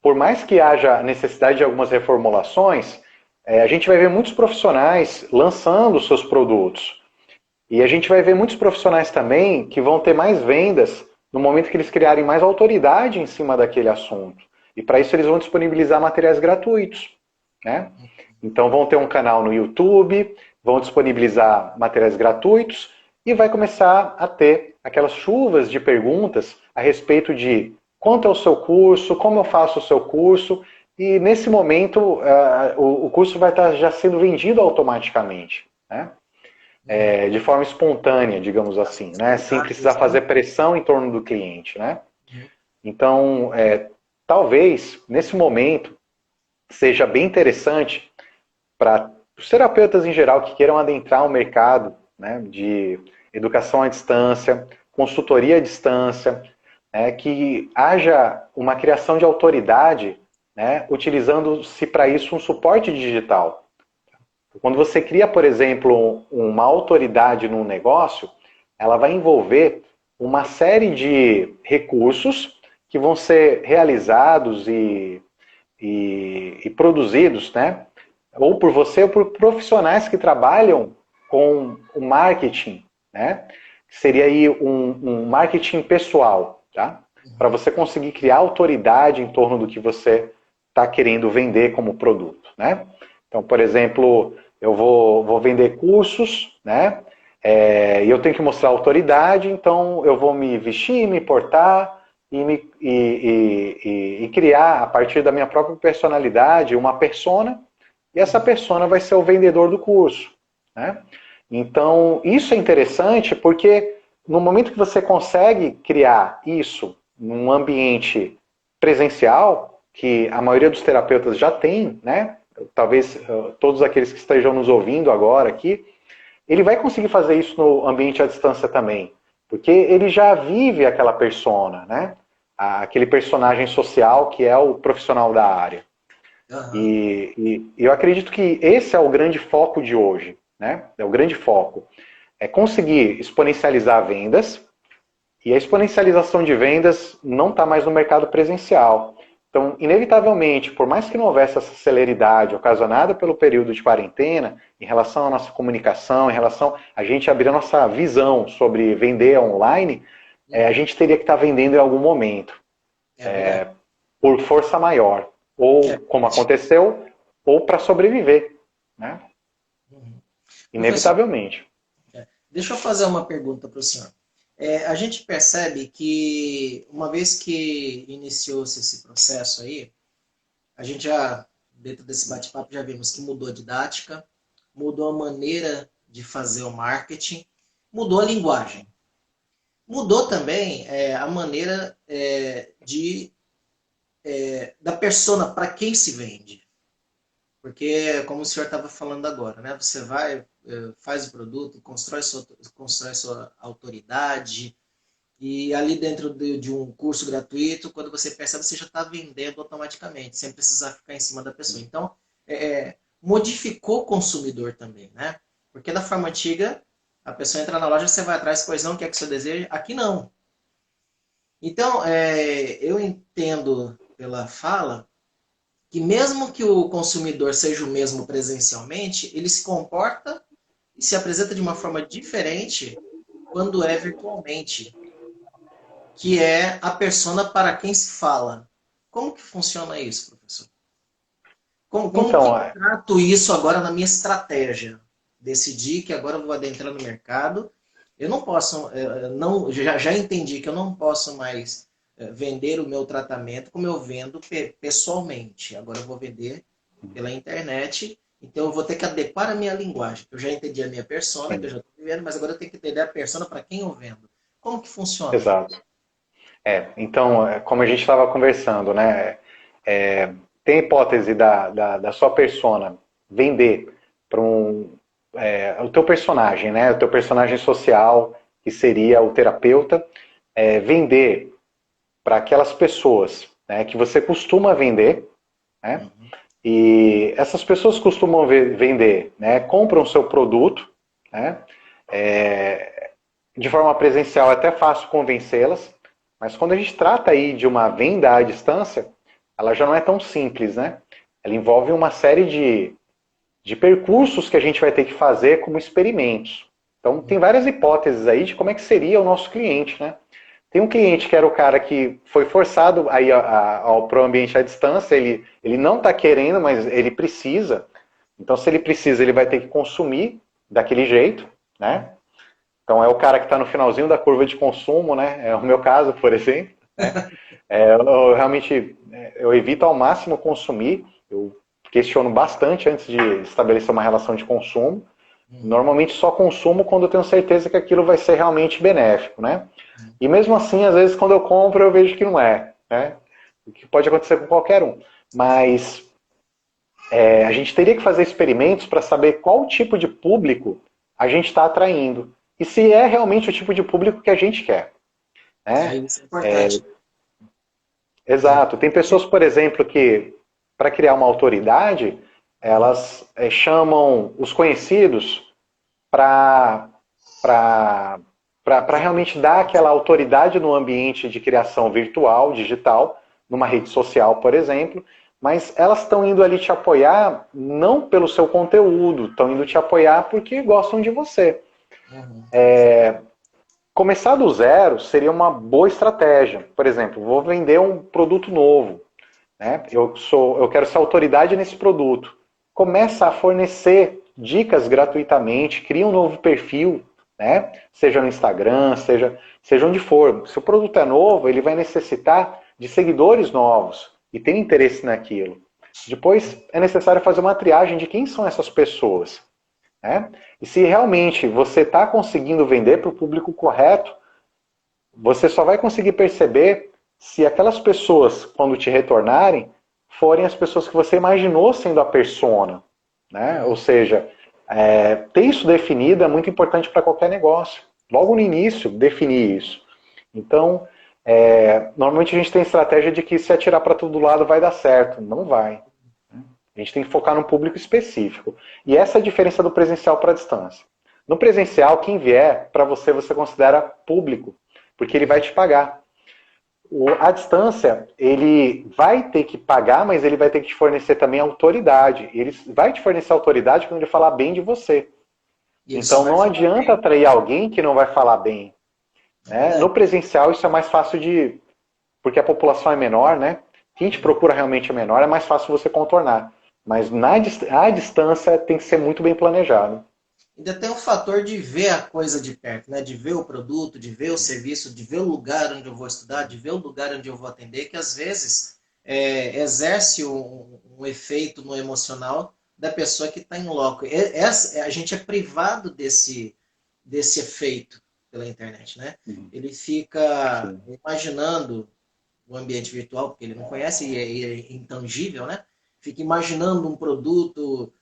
por mais que haja necessidade de algumas reformulações, a gente vai ver muitos profissionais lançando seus produtos. E a gente vai ver muitos profissionais também que vão ter mais vendas no momento que eles criarem mais autoridade em cima daquele assunto. E para isso eles vão disponibilizar materiais gratuitos, né? Então vão ter um canal no YouTube, vão disponibilizar materiais gratuitos e vai começar a ter aquelas chuvas de perguntas a respeito de quanto é o seu curso, como eu faço o seu curso, e nesse momento o curso vai estar já sendo vendido automaticamente, né? De forma espontânea, digamos assim, né? Sem precisar fazer pressão em torno do cliente, né? Então, talvez, nesse momento, seja bem interessante para os terapeutas em geral que queiram adentrar o mercado, né, de educação à distância, consultoria à distância, né, que haja uma criação de autoridade, né, utilizando-se para isso um suporte digital. Quando você cria, por exemplo, uma autoridade num negócio, ela vai envolver uma série de recursos que vão ser realizados e produzidos, né? Ou por você ou por profissionais que trabalham com o marketing, né? Seria aí um marketing pessoal, tá? Para você conseguir criar autoridade em torno do que você está querendo vender como produto, né? Então, por exemplo, eu vou vender cursos, né? E eu tenho que mostrar autoridade, então eu vou me vestir, me portar e criar, a partir da minha própria personalidade, uma persona, e essa persona vai ser o vendedor do curso, né? Então, isso é interessante porque no momento que você consegue criar isso num ambiente presencial, que a maioria dos terapeutas já tem, né? Talvez todos aqueles que estejam nos ouvindo agora aqui, ele vai conseguir fazer isso no ambiente à distância também, porque ele já vive aquela persona, né? Aquele personagem social que é o profissional da área. E eu acredito que esse é o grande foco de hoje, né? É o grande foco. É conseguir exponencializar vendas, e a exponencialização de vendas não está mais no mercado presencial. Então, inevitavelmente, por mais que não houvesse essa celeridade ocasionada pelo período de quarentena, em relação à nossa comunicação, em relação a gente abrir a nossa visão sobre vender online, a gente teria que estar vendendo em algum momento, por força maior. Ou como aconteceu, ou para sobreviver, né? Inevitavelmente. Deixa eu fazer uma pergunta para o senhor. A gente percebe que, uma vez que iniciou-se esse processo aí, a gente já, dentro desse bate-papo, já vimos que mudou a didática, mudou a maneira de fazer o marketing, mudou a linguagem. Mudou também a maneira da persona para quem se vende. Porque, como o senhor estava falando agora, né? Você vai, faz o produto, constrói sua autoridade, e ali dentro de um curso gratuito, quando você percebe, você já está vendendo automaticamente, sem precisar ficar em cima da pessoa. Então, modificou o consumidor também, né? Porque da forma antiga, a pessoa entra na loja, você vai atrás, pois não, quer que você deseja? Aqui não. Então, eu entendo pela fala que mesmo que o consumidor seja o mesmo presencialmente, ele se comporta e se apresenta de uma forma diferente quando é virtualmente, que é a persona para quem se fala. Como que funciona isso, professor? Como que eu trato isso agora na minha estratégia? Decidi que agora eu vou adentrar no mercado. Eu não posso, já entendi que eu não posso mais vender o meu tratamento como eu vendo pessoalmente. Agora eu vou vender pela internet, então eu vou ter que adequar a minha linguagem. Eu já entendi a minha persona, que eu já estou vivendo, mas agora eu tenho que entender a persona para quem eu vendo. Como que funciona? Exato. Então, como a gente estava conversando, né? Tem a hipótese da sua persona vender para o teu personagem, né? O teu personagem social, que seria o terapeuta, vender para aquelas pessoas, né, que você costuma vender, né? E essas pessoas costumam vender, né? Compram o seu produto, né? De forma presencial é até fácil convencê-las, mas quando a gente trata aí de uma venda à distância, ela já não é tão simples, né? Ela envolve uma série de percursos que a gente vai ter que fazer como experimentos. Então, tem várias hipóteses aí de como é que seria o nosso cliente, né? Tem um cliente que era o cara que foi forçado aí para o ambiente à distância, ele não está querendo, mas ele precisa. Então, se ele precisa, ele vai ter que consumir daquele jeito, né? Então é o cara que está no finalzinho da curva de consumo, né? É o meu caso, por exemplo. Né? Eu realmente eu evito ao máximo consumir. Eu questiono bastante antes de estabelecer uma relação de consumo. Uhum. Normalmente só consumo quando eu tenho certeza que aquilo vai ser realmente benéfico, né? E mesmo assim, às vezes, quando eu compro, eu vejo que não é, né? O que pode acontecer com qualquer um. Mas a gente teria que fazer experimentos para saber qual tipo de público a gente está atraindo. E se é realmente o tipo de público que a gente quer. Né? Isso é importante. É, Exato. Tem pessoas, por exemplo, que, para criar uma autoridade, elas chamam os conhecidos para realmente dar aquela autoridade no ambiente de criação virtual, digital, numa rede social, por exemplo, mas elas estão indo ali te apoiar não pelo seu conteúdo, estão indo te apoiar porque gostam de você. uhum. Começar do zero seria uma boa estratégia. Por exemplo, vou vender um produto novo, né? Eu quero ser autoridade nesse produto. Começa a fornecer dicas gratuitamente, cria um novo perfil, né? Seja no Instagram, seja onde for. Se o produto é novo, ele vai necessitar de seguidores novos e tem interesse naquilo. Depois é necessário fazer uma triagem de quem são essas pessoas. Né? E se realmente você está conseguindo vender para o público correto, você só vai conseguir perceber se aquelas pessoas, quando te retornarem, forem as pessoas que você imaginou sendo a persona. Né? Ou Uhum. seja, ter isso definido é muito importante para qualquer negócio. Logo no início, definir isso. Então, normalmente a gente tem a estratégia de que se atirar para todo lado vai dar certo. Não vai. A gente tem que focar num público específico. E essa é a diferença do presencial para a distância. No presencial, quem vier, para você, você considera público, porque ele vai te pagar. A distância, ele vai ter que pagar, mas ele vai ter que te fornecer também autoridade. Ele vai te fornecer autoridade quando ele falar bem de você. E ele só Então vai não falar adianta bem. atrair alguém que não vai falar bem. É Né? No verdade. presencial isso é mais fácil de... Porque a população é menor, né? Quem te Uhum. procura realmente é menor, é mais fácil você contornar. Mas a distância tem que ser muito bem planejado. Ainda tem o fator de ver a coisa de perto, né? De ver o produto, de ver o serviço, de ver o lugar onde eu vou estudar, de ver o lugar onde eu vou atender, que às vezes exerce um efeito no emocional da pessoa que está em loco. A gente é privado desse efeito pela internet, né? Ele fica Sim. imaginando o ambiente virtual, porque ele não conhece e é intangível, né? Fica imaginando um produto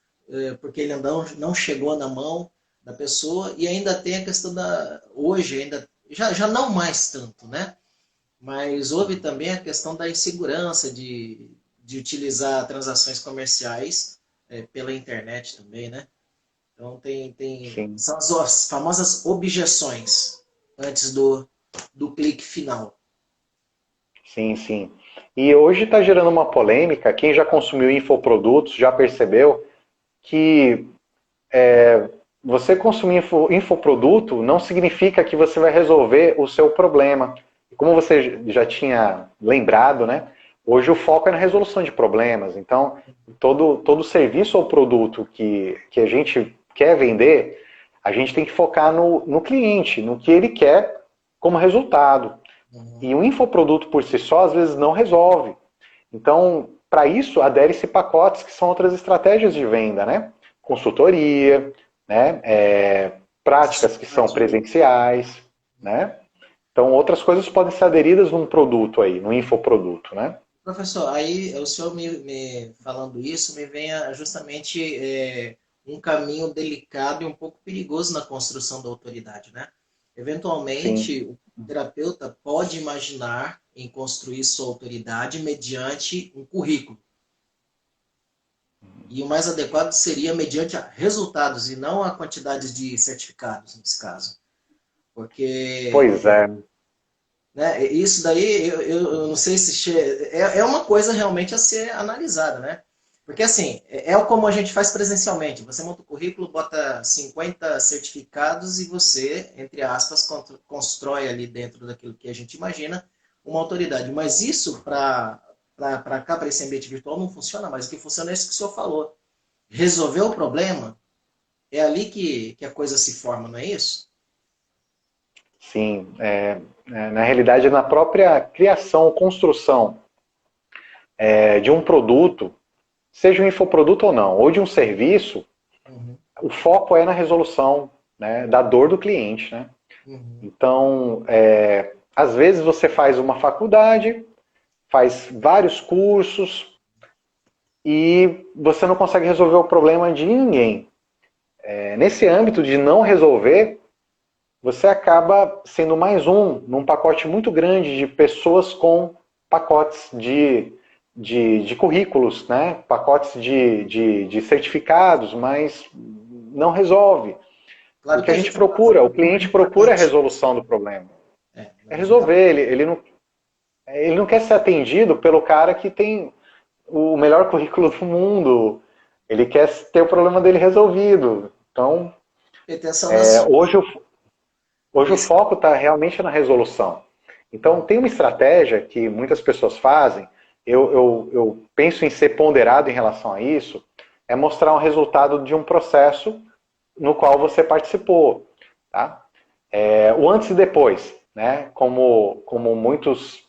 porque ele não chegou na mão da pessoa e ainda tem a questão da hoje ainda já não mais tanto, né? Mas houve também a questão da insegurança de utilizar transações comerciais pela internet também, né? Então Sim. são as famosas objeções antes do clique final. Sim, sim. E hoje está gerando uma polêmica. Quem já consumiu infoprodutos já percebeu que você consumir infoproduto não significa que você vai resolver o seu problema. Como você já tinha lembrado, né? Hoje o foco é na resolução de problemas. Então, todo serviço ou produto que a gente quer vender, a gente tem que focar no cliente, no que ele quer como resultado. Uhum. E o infoproduto por si só, às vezes, não resolve. Então, para isso, adere-se pacotes que são outras estratégias de venda, né? Consultoria, né? Práticas que são presenciais, né? Então, outras coisas podem ser aderidas num produto aí, no infoproduto, né? Professor, aí o senhor me falando isso me vem justamente um caminho delicado e um pouco perigoso na construção da autoridade, né? Sim, Eventualmente, o terapeuta pode imaginar em construir sua autoridade mediante um currículo. E o mais adequado seria mediante resultados e não a quantidade de certificados, nesse caso. Porque pois é. né? Isso daí, eu não sei se é uma coisa realmente a ser analisada, né? Porque assim, como a gente faz presencialmente. Você monta o currículo, bota 50 certificados e você, entre aspas, constrói ali dentro daquilo que a gente imagina uma autoridade. Mas isso para cá, para esse ambiente virtual, não funciona mais. O que funciona é isso que o senhor falou. Resolver o problema, é ali que a coisa se forma, não é isso? Sim, na realidade, na própria criação, construção de um produto, seja um infoproduto ou não, ou de um serviço, Uhum, o foco é na resolução, né, da dor do cliente, né? uhum. Então, às vezes você faz uma faculdade, faz vários cursos e você não consegue resolver o problema de ninguém. Nesse âmbito de não resolver, você acaba sendo mais um num pacote muito grande de pessoas com pacotes de currículos, né? Pacotes de certificados, mas não resolve. O Claro que que a a gente gente não está procura, o falando do mais cliente procura a importante. resolução do problema. É A gente não tá... resolver, ele não quer ser atendido pelo cara que tem o melhor currículo do mundo. Ele quer ter o problema dele resolvido. Então, Pretensão da sua. hoje o Isso. foco está realmente na resolução. Então, tem uma estratégia que muitas pessoas fazem, eu penso em ser ponderado em relação a isso, é mostrar um resultado de um processo no qual você participou. Tá? O antes e depois, né? Como muitos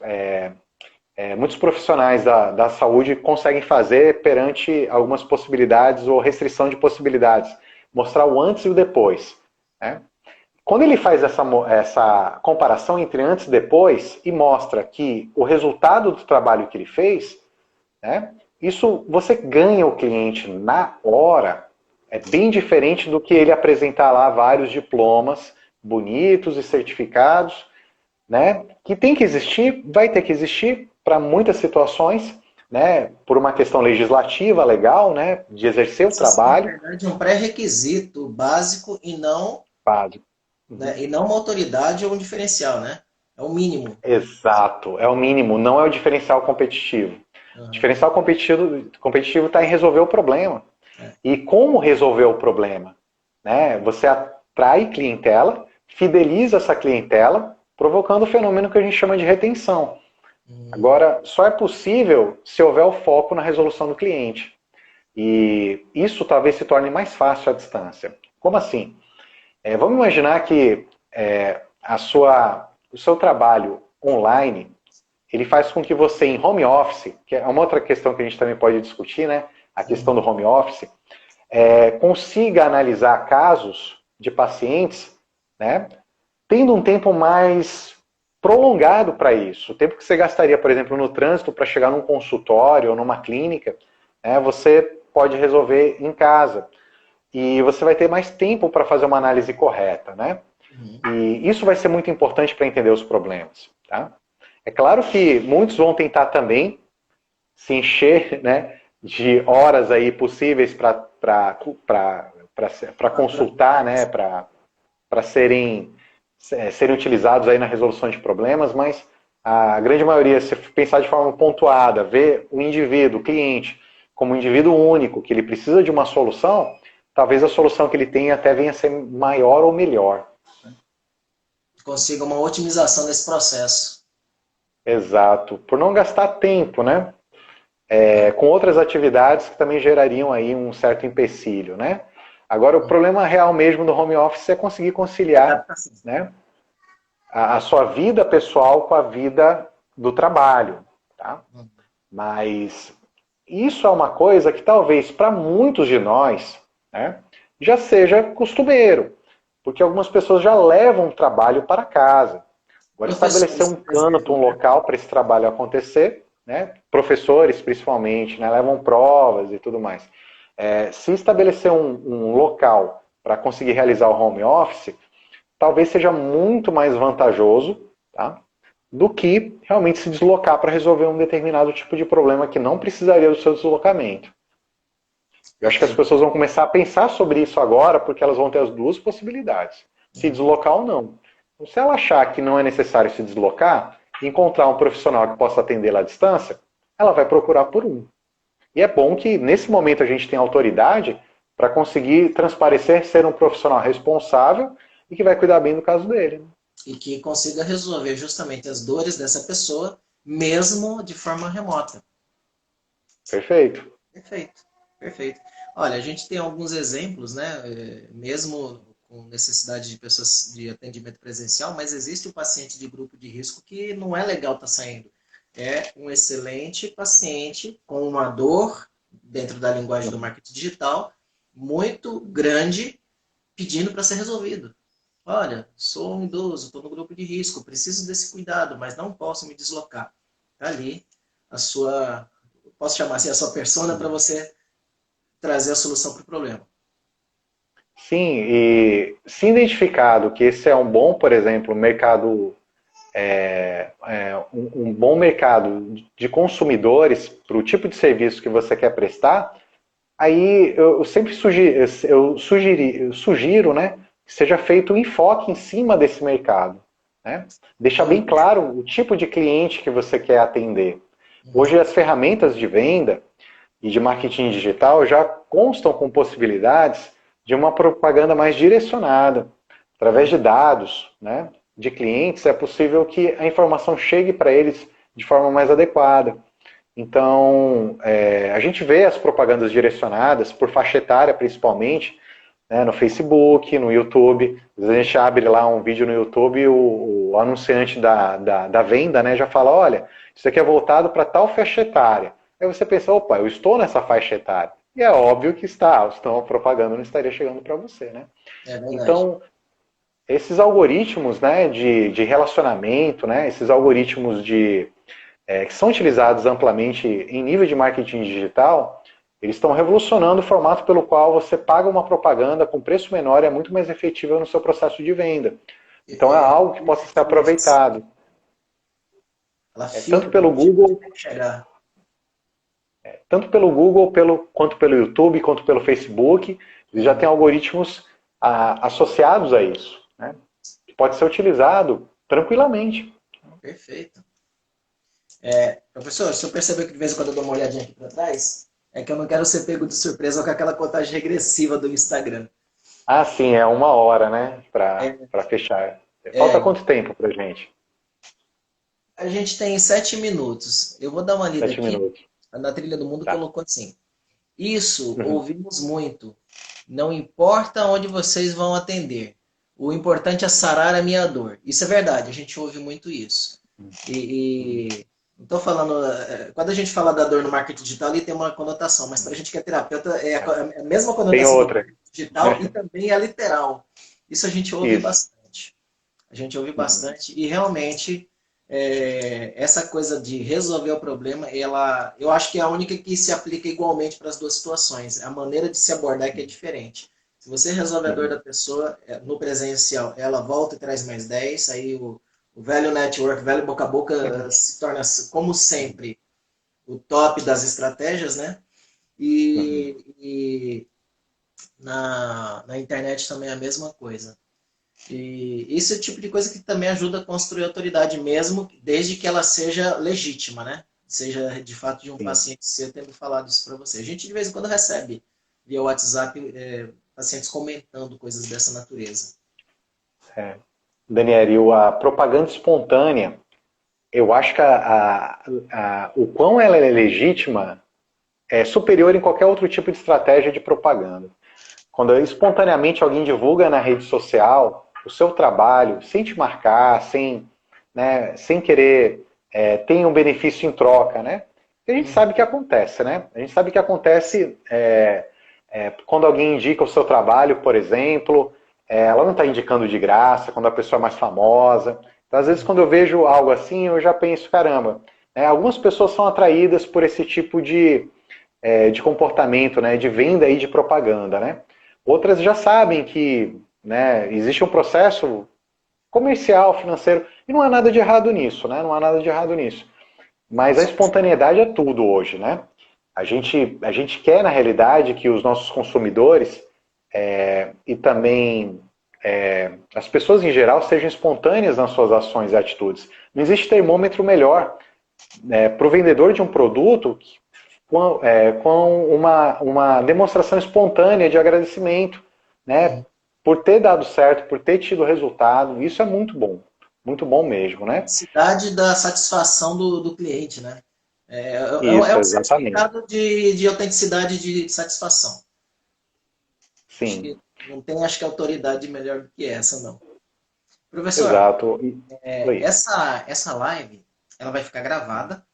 profissionais da saúde conseguem fazer perante algumas possibilidades ou restrição de possibilidades. Mostrar o antes e o depois. Né? Quando ele faz essa comparação entre antes e depois e mostra que o resultado do trabalho que ele fez, né, isso você ganha o cliente na hora. É bem diferente do que ele apresentar lá vários diplomas bonitos e certificados, né, que tem que existir, vai ter que existir para muitas situações, né, por uma questão legislativa, legal, né, de exercer o Passa a ser, na trabalho. verdade, um pré-requisito básico e não, Básico. né, e não uma autoridade ou um diferencial, né? É o mínimo. Exato, é o mínimo, não é o diferencial competitivo. O Aham, diferencial competitivo está em resolver o problema. é. E como resolver o problema? Né? Você atrai clientela, fideliza essa clientela, provocando o fenômeno que a gente chama de retenção. Hum, Agora, só é possível se houver o foco na resolução do cliente. E isso talvez se torne mais fácil à distância. Como assim? Vamos imaginar que o seu trabalho online ele faz com que você em home office, que é uma outra questão que a gente também pode discutir, né? A questão uhum. do home office, consiga analisar casos de pacientes, né? Tendo um tempo mais prolongado para isso. O tempo que você gastaria, por exemplo, no trânsito para chegar num consultório ou numa clínica, né, você pode resolver em casa. E você vai ter mais tempo para fazer uma análise correta, né? Uhum. E isso vai ser muito importante para entender os problemas. Tá? É claro que muitos vão tentar também se encher, né, de horas aí possíveis para consultar, né, para serem utilizados aí na resolução de problemas, mas a grande maioria, se pensar de forma pontuada, ver o indivíduo, o cliente, como um indivíduo único, que ele precisa de uma solução, talvez a solução que ele tenha até venha a ser maior ou melhor. Consiga uma otimização desse processo. Exato. Por não gastar tempo, né? Com outras atividades que também gerariam aí um certo empecilho, né? Agora, o problema real mesmo do home office é conseguir conciliar, Adaptação. né, a sua vida pessoal com a vida do trabalho, tá? Uhum. Mas isso é uma coisa que talvez para muitos de nós, né, já seja costumeiro, porque algumas pessoas já levam o trabalho para casa. Agora, estabelecer Professores, um por exemplo, canto, um né? local para esse trabalho acontecer, né? Professores, principalmente, né? Levam provas e tudo mais. Se estabelecer um local para conseguir realizar o home office, talvez seja muito mais vantajoso, tá? Do que realmente se deslocar para resolver um determinado tipo de problema que não precisaria do seu deslocamento. Eu acho que as Perfeito. pessoas vão começar a pensar sobre isso agora, porque elas vão ter as duas possibilidades: se Uhum. deslocar ou não. Então, se ela achar que não é necessário se deslocar, encontrar um profissional que possa atendê-la à distância, ela vai procurar por um. E é bom que, nesse momento, a gente tenha autoridade para conseguir transparecer ser um profissional responsável e que vai cuidar bem do caso dele. E que consiga resolver justamente as dores dessa pessoa, mesmo de forma remota. Perfeito. Perfeito, perfeito. Olha, a gente tem alguns exemplos, né? Mesmo com necessidade de pessoas de atendimento presencial, mas existe o paciente de grupo de risco que não é legal estar saindo. É um excelente paciente com uma dor, dentro da linguagem do marketing digital, muito grande, pedindo para ser resolvido. Olha, sou um idoso, estou no grupo de risco, preciso desse cuidado, mas não posso me deslocar. Está ali a sua, posso chamar assim, a sua persona para você trazer a solução para o problema. Sim, e se identificado que esse é um bom, por exemplo, mercado, um bom mercado de consumidores para o tipo de serviço que você quer prestar, aí eu sempre sugiro, né, que seja feito um enfoque em cima desse mercado. Né? Deixar bem claro o tipo de cliente que você quer atender. Hoje as ferramentas de venda e de marketing digital já constam com possibilidades de uma propaganda mais direcionada. Através de dados, né, de clientes, é possível que a informação chegue para eles de forma mais adequada. Então, a gente vê as propagandas direcionadas, por faixa etária principalmente, né, no Facebook, no YouTube. Às vezes a gente abre lá um vídeo no YouTube e o anunciante da venda, né, já fala, olha, isso aqui é voltado para tal faixa etária. Aí você pensa, opa, eu estou nessa faixa etária. E é óbvio que está, senão a propaganda não estaria chegando para você. Né? É verdade. Então, esses algoritmos, né, de relacionamento, né, esses algoritmos que são utilizados amplamente em nível de marketing digital, eles estão revolucionando o formato pelo qual você paga uma propaganda com preço menor e é muito mais efetiva no seu processo de venda. Então é algo que possa ser aproveitado. Tanto pelo Google, quanto pelo YouTube, quanto pelo Facebook, eles já têm algoritmos associados a isso, né? Que pode ser utilizado tranquilamente. Perfeito. Professor, se eu perceber que de vez em quando eu dou uma olhadinha aqui para trás, é que eu não quero ser pego de surpresa com aquela contagem regressiva do Instagram. Ah, sim, é 1 hora, né? Para fechar. Falta quanto tempo pra gente? A gente tem 7 minutos. Eu vou dar uma lida 7 aqui. minutos. Na Trilha do Mundo Tá. colocou assim. Isso ouvimos muito. Não importa onde vocês vão atender. O importante é sarar a minha dor. Isso é verdade, a gente ouve muito isso. Não estou falando. Quando a gente fala da dor no marketing digital, ali tem uma conotação, mas para a gente que é terapeuta, é a mesma conotação tem outra. do marketing digital e também é literal. Isso a gente ouve bastante. A gente ouve bastante e realmente essa coisa de resolver o problema, eu acho que é a única que se aplica igualmente para as duas situações. A maneira de se abordar que é diferente. Se você resolve a dor da pessoa no presencial, ela volta e traz mais 10, aí o velho network, o velho boca a boca se torna, como sempre, o top das estratégias, né? E na internet também é a mesma coisa. E esse é o tipo de coisa que também ajuda a construir autoridade mesmo, desde que ela seja legítima, né? Seja de fato de um paciente seu tendo falado isso para você. A gente de vez em quando recebe via WhatsApp pacientes comentando coisas dessa natureza. Daniel, a propaganda espontânea, eu acho que o quão ela é legítima é superior em qualquer outro tipo de estratégia de propaganda. Quando espontaneamente alguém divulga na rede social o seu trabalho, sem te marcar, sem querer ter um benefício em troca, né? E a gente sabe que acontece, né? A gente sabe que acontece quando alguém indica o seu trabalho, por exemplo, ela não está indicando de graça, quando a pessoa é mais famosa. Então, às vezes, quando eu vejo algo assim, eu já penso, caramba, algumas pessoas são atraídas por esse tipo de comportamento, né, de venda e de propaganda, né? Outras já sabem que, né, existe um processo comercial, financeiro, e não há nada de errado nisso, né? Não há nada de errado nisso. Mas a espontaneidade é tudo hoje, né? A gente quer, na realidade, que os nossos consumidores e também as pessoas em geral sejam espontâneas nas suas ações e atitudes. Não existe termômetro melhor para o vendedor de um produto com uma demonstração espontânea de agradecimento, né? Por ter dado certo, por ter tido resultado. Isso é muito bom mesmo, né? Cidade da satisfação do cliente, né? Isso, é um exatamente. certificado de autenticidade e de satisfação. Sim. Não tem, acho que, autoridade melhor do que essa, não. Professor, Exato. Oi. essa live, ela vai ficar gravada.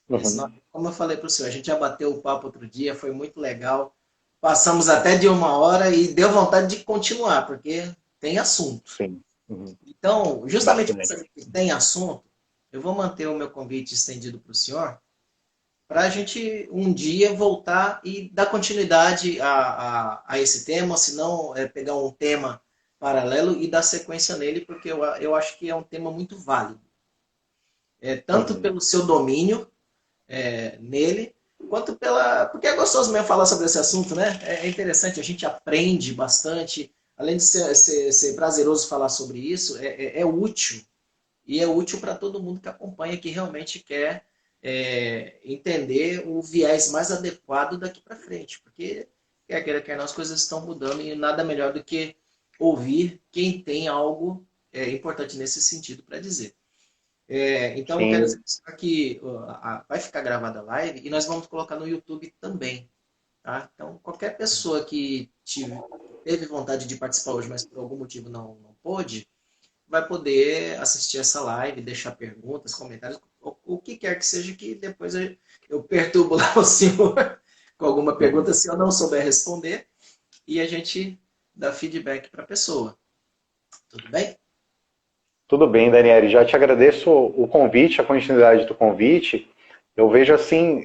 Uhum. Como eu falei para o senhor, a gente já bateu o papo outro dia, foi muito legal. Passamos até de 1 hora e deu vontade de continuar, porque tem assunto. Sim. Uhum. Então, justamente por Bastante. saber que tem assunto, eu vou manter o meu convite estendido para o senhor, para a gente um dia voltar e dar continuidade a esse tema, se não pegar um tema paralelo e dar sequência nele, porque eu acho que é um tema muito válido. Tanto Uhum. pelo seu domínio nele, quanto pela. Porque é gostoso mesmo falar sobre esse assunto, né? É interessante, a gente aprende bastante. Além de ser prazeroso falar sobre isso, é útil. E é útil para todo mundo que acompanha, que realmente quer entender o viés mais adequado daqui para frente. Porque, quer queira, quer não, as coisas estão mudando e nada melhor do que ouvir quem tem algo importante nesse sentido para dizer. Então, eu quero dizer Sim. que vai ficar gravada a live e nós vamos colocar no YouTube também. Tá? Então, qualquer pessoa que teve vontade de participar hoje, mas por algum motivo não pôde, vai poder assistir essa live, deixar perguntas, comentários, o que quer que seja, que depois eu perturbo lá o senhor com alguma Uhum. pergunta, se eu não souber responder, e a gente dá feedback para a pessoa. Tudo bem? Tudo bem, Daniele. Já te agradeço o convite, a continuidade do convite. Eu vejo assim,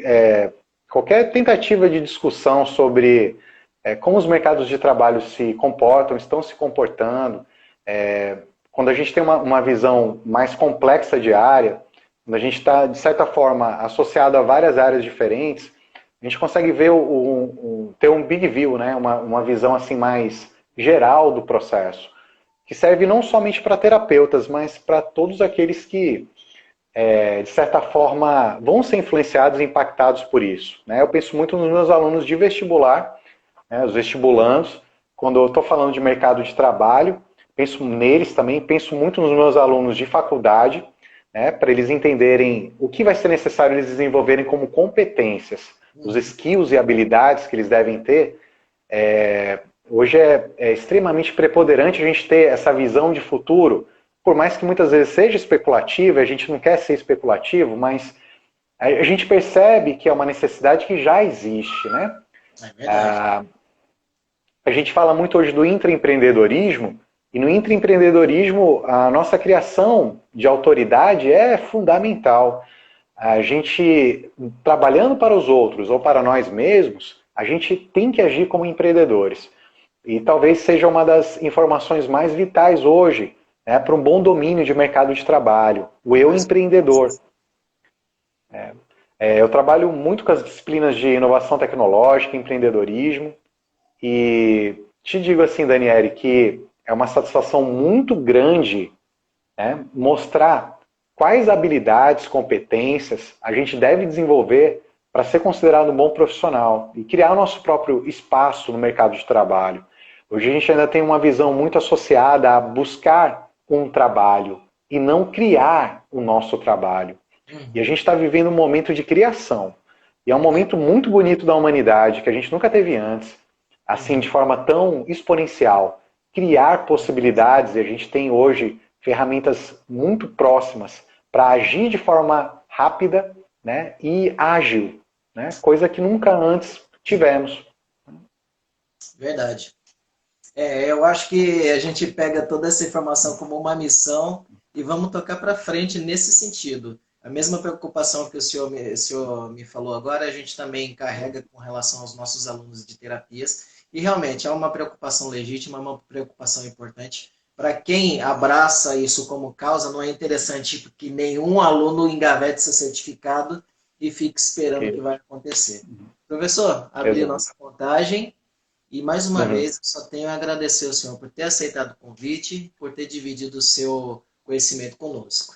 qualquer tentativa de discussão sobre como os mercados de trabalho se comportam, estão se comportando, quando a gente tem uma visão mais complexa de área, quando a gente está, de certa forma, associado a várias áreas diferentes, a gente consegue ver ter um big view, né? Uma visão assim mais geral do processo, que serve não somente para terapeutas, mas para todos aqueles que, de certa forma, vão ser influenciados e impactados por isso. Né? Eu penso muito nos meus alunos de vestibular, né, os vestibulandos, quando eu estou falando de mercado de trabalho, penso neles também, penso muito nos meus alunos de faculdade, né, para eles entenderem o que vai ser necessário eles desenvolverem como competências, os Uhum. skills e habilidades que eles devem ter. Hoje é extremamente preponderante a gente ter essa visão de futuro, por mais que muitas vezes seja especulativa, a gente não quer ser especulativo, mas a gente percebe que é uma necessidade que já existe, né? É verdade. A gente fala muito hoje do intraempreendedorismo, e no intraempreendedorismo a nossa criação de autoridade é fundamental. A gente, trabalhando para os outros ou para nós mesmos, a gente tem que agir como empreendedores. E talvez seja uma das informações mais vitais hoje, né, para um bom domínio de mercado de trabalho, o eu Mais empreendedor. Eu trabalho muito com as disciplinas de inovação tecnológica, empreendedorismo, e te digo assim, Daniele, que é uma satisfação muito grande, né, mostrar quais habilidades, competências a gente deve desenvolver para ser considerado um bom profissional e criar o nosso próprio espaço no mercado de trabalho. Hoje a gente ainda tem uma visão muito associada a buscar um trabalho e não criar o nosso trabalho. E a Uhum. gente está vivendo um momento de criação. E é um momento muito bonito da humanidade, que a gente nunca teve antes, assim, de Uhum. forma tão exponencial. Criar possibilidades, e a gente tem hoje ferramentas muito próximas para agir de forma rápida, né, e ágil, né, coisa que nunca antes tivemos. Verdade. Eu acho que a gente pega toda essa informação como uma missão e vamos tocar para frente nesse sentido. A mesma preocupação que o senhor me falou agora, a gente também carrega com relação aos nossos alunos de terapias. E realmente é uma preocupação legítima, uma preocupação importante. Para quem abraça isso como causa, não é interessante que nenhum aluno engavete seu certificado e fique esperando o que vai acontecer. Professor, abrir Exato. nossa contagem. E mais uma Uhum. vez, só tenho a agradecer ao senhor por ter aceitado o convite, por ter dividido o seu conhecimento conosco.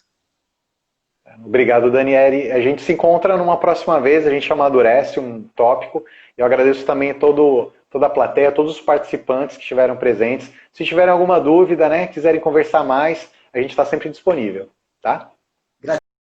Obrigado, Daniele. A gente se encontra numa próxima vez, a gente amadurece um tópico. Eu agradeço também toda a plateia, todos os participantes que estiveram presentes. Se tiverem alguma dúvida, né, quiserem conversar mais, a gente está sempre disponível. Tá?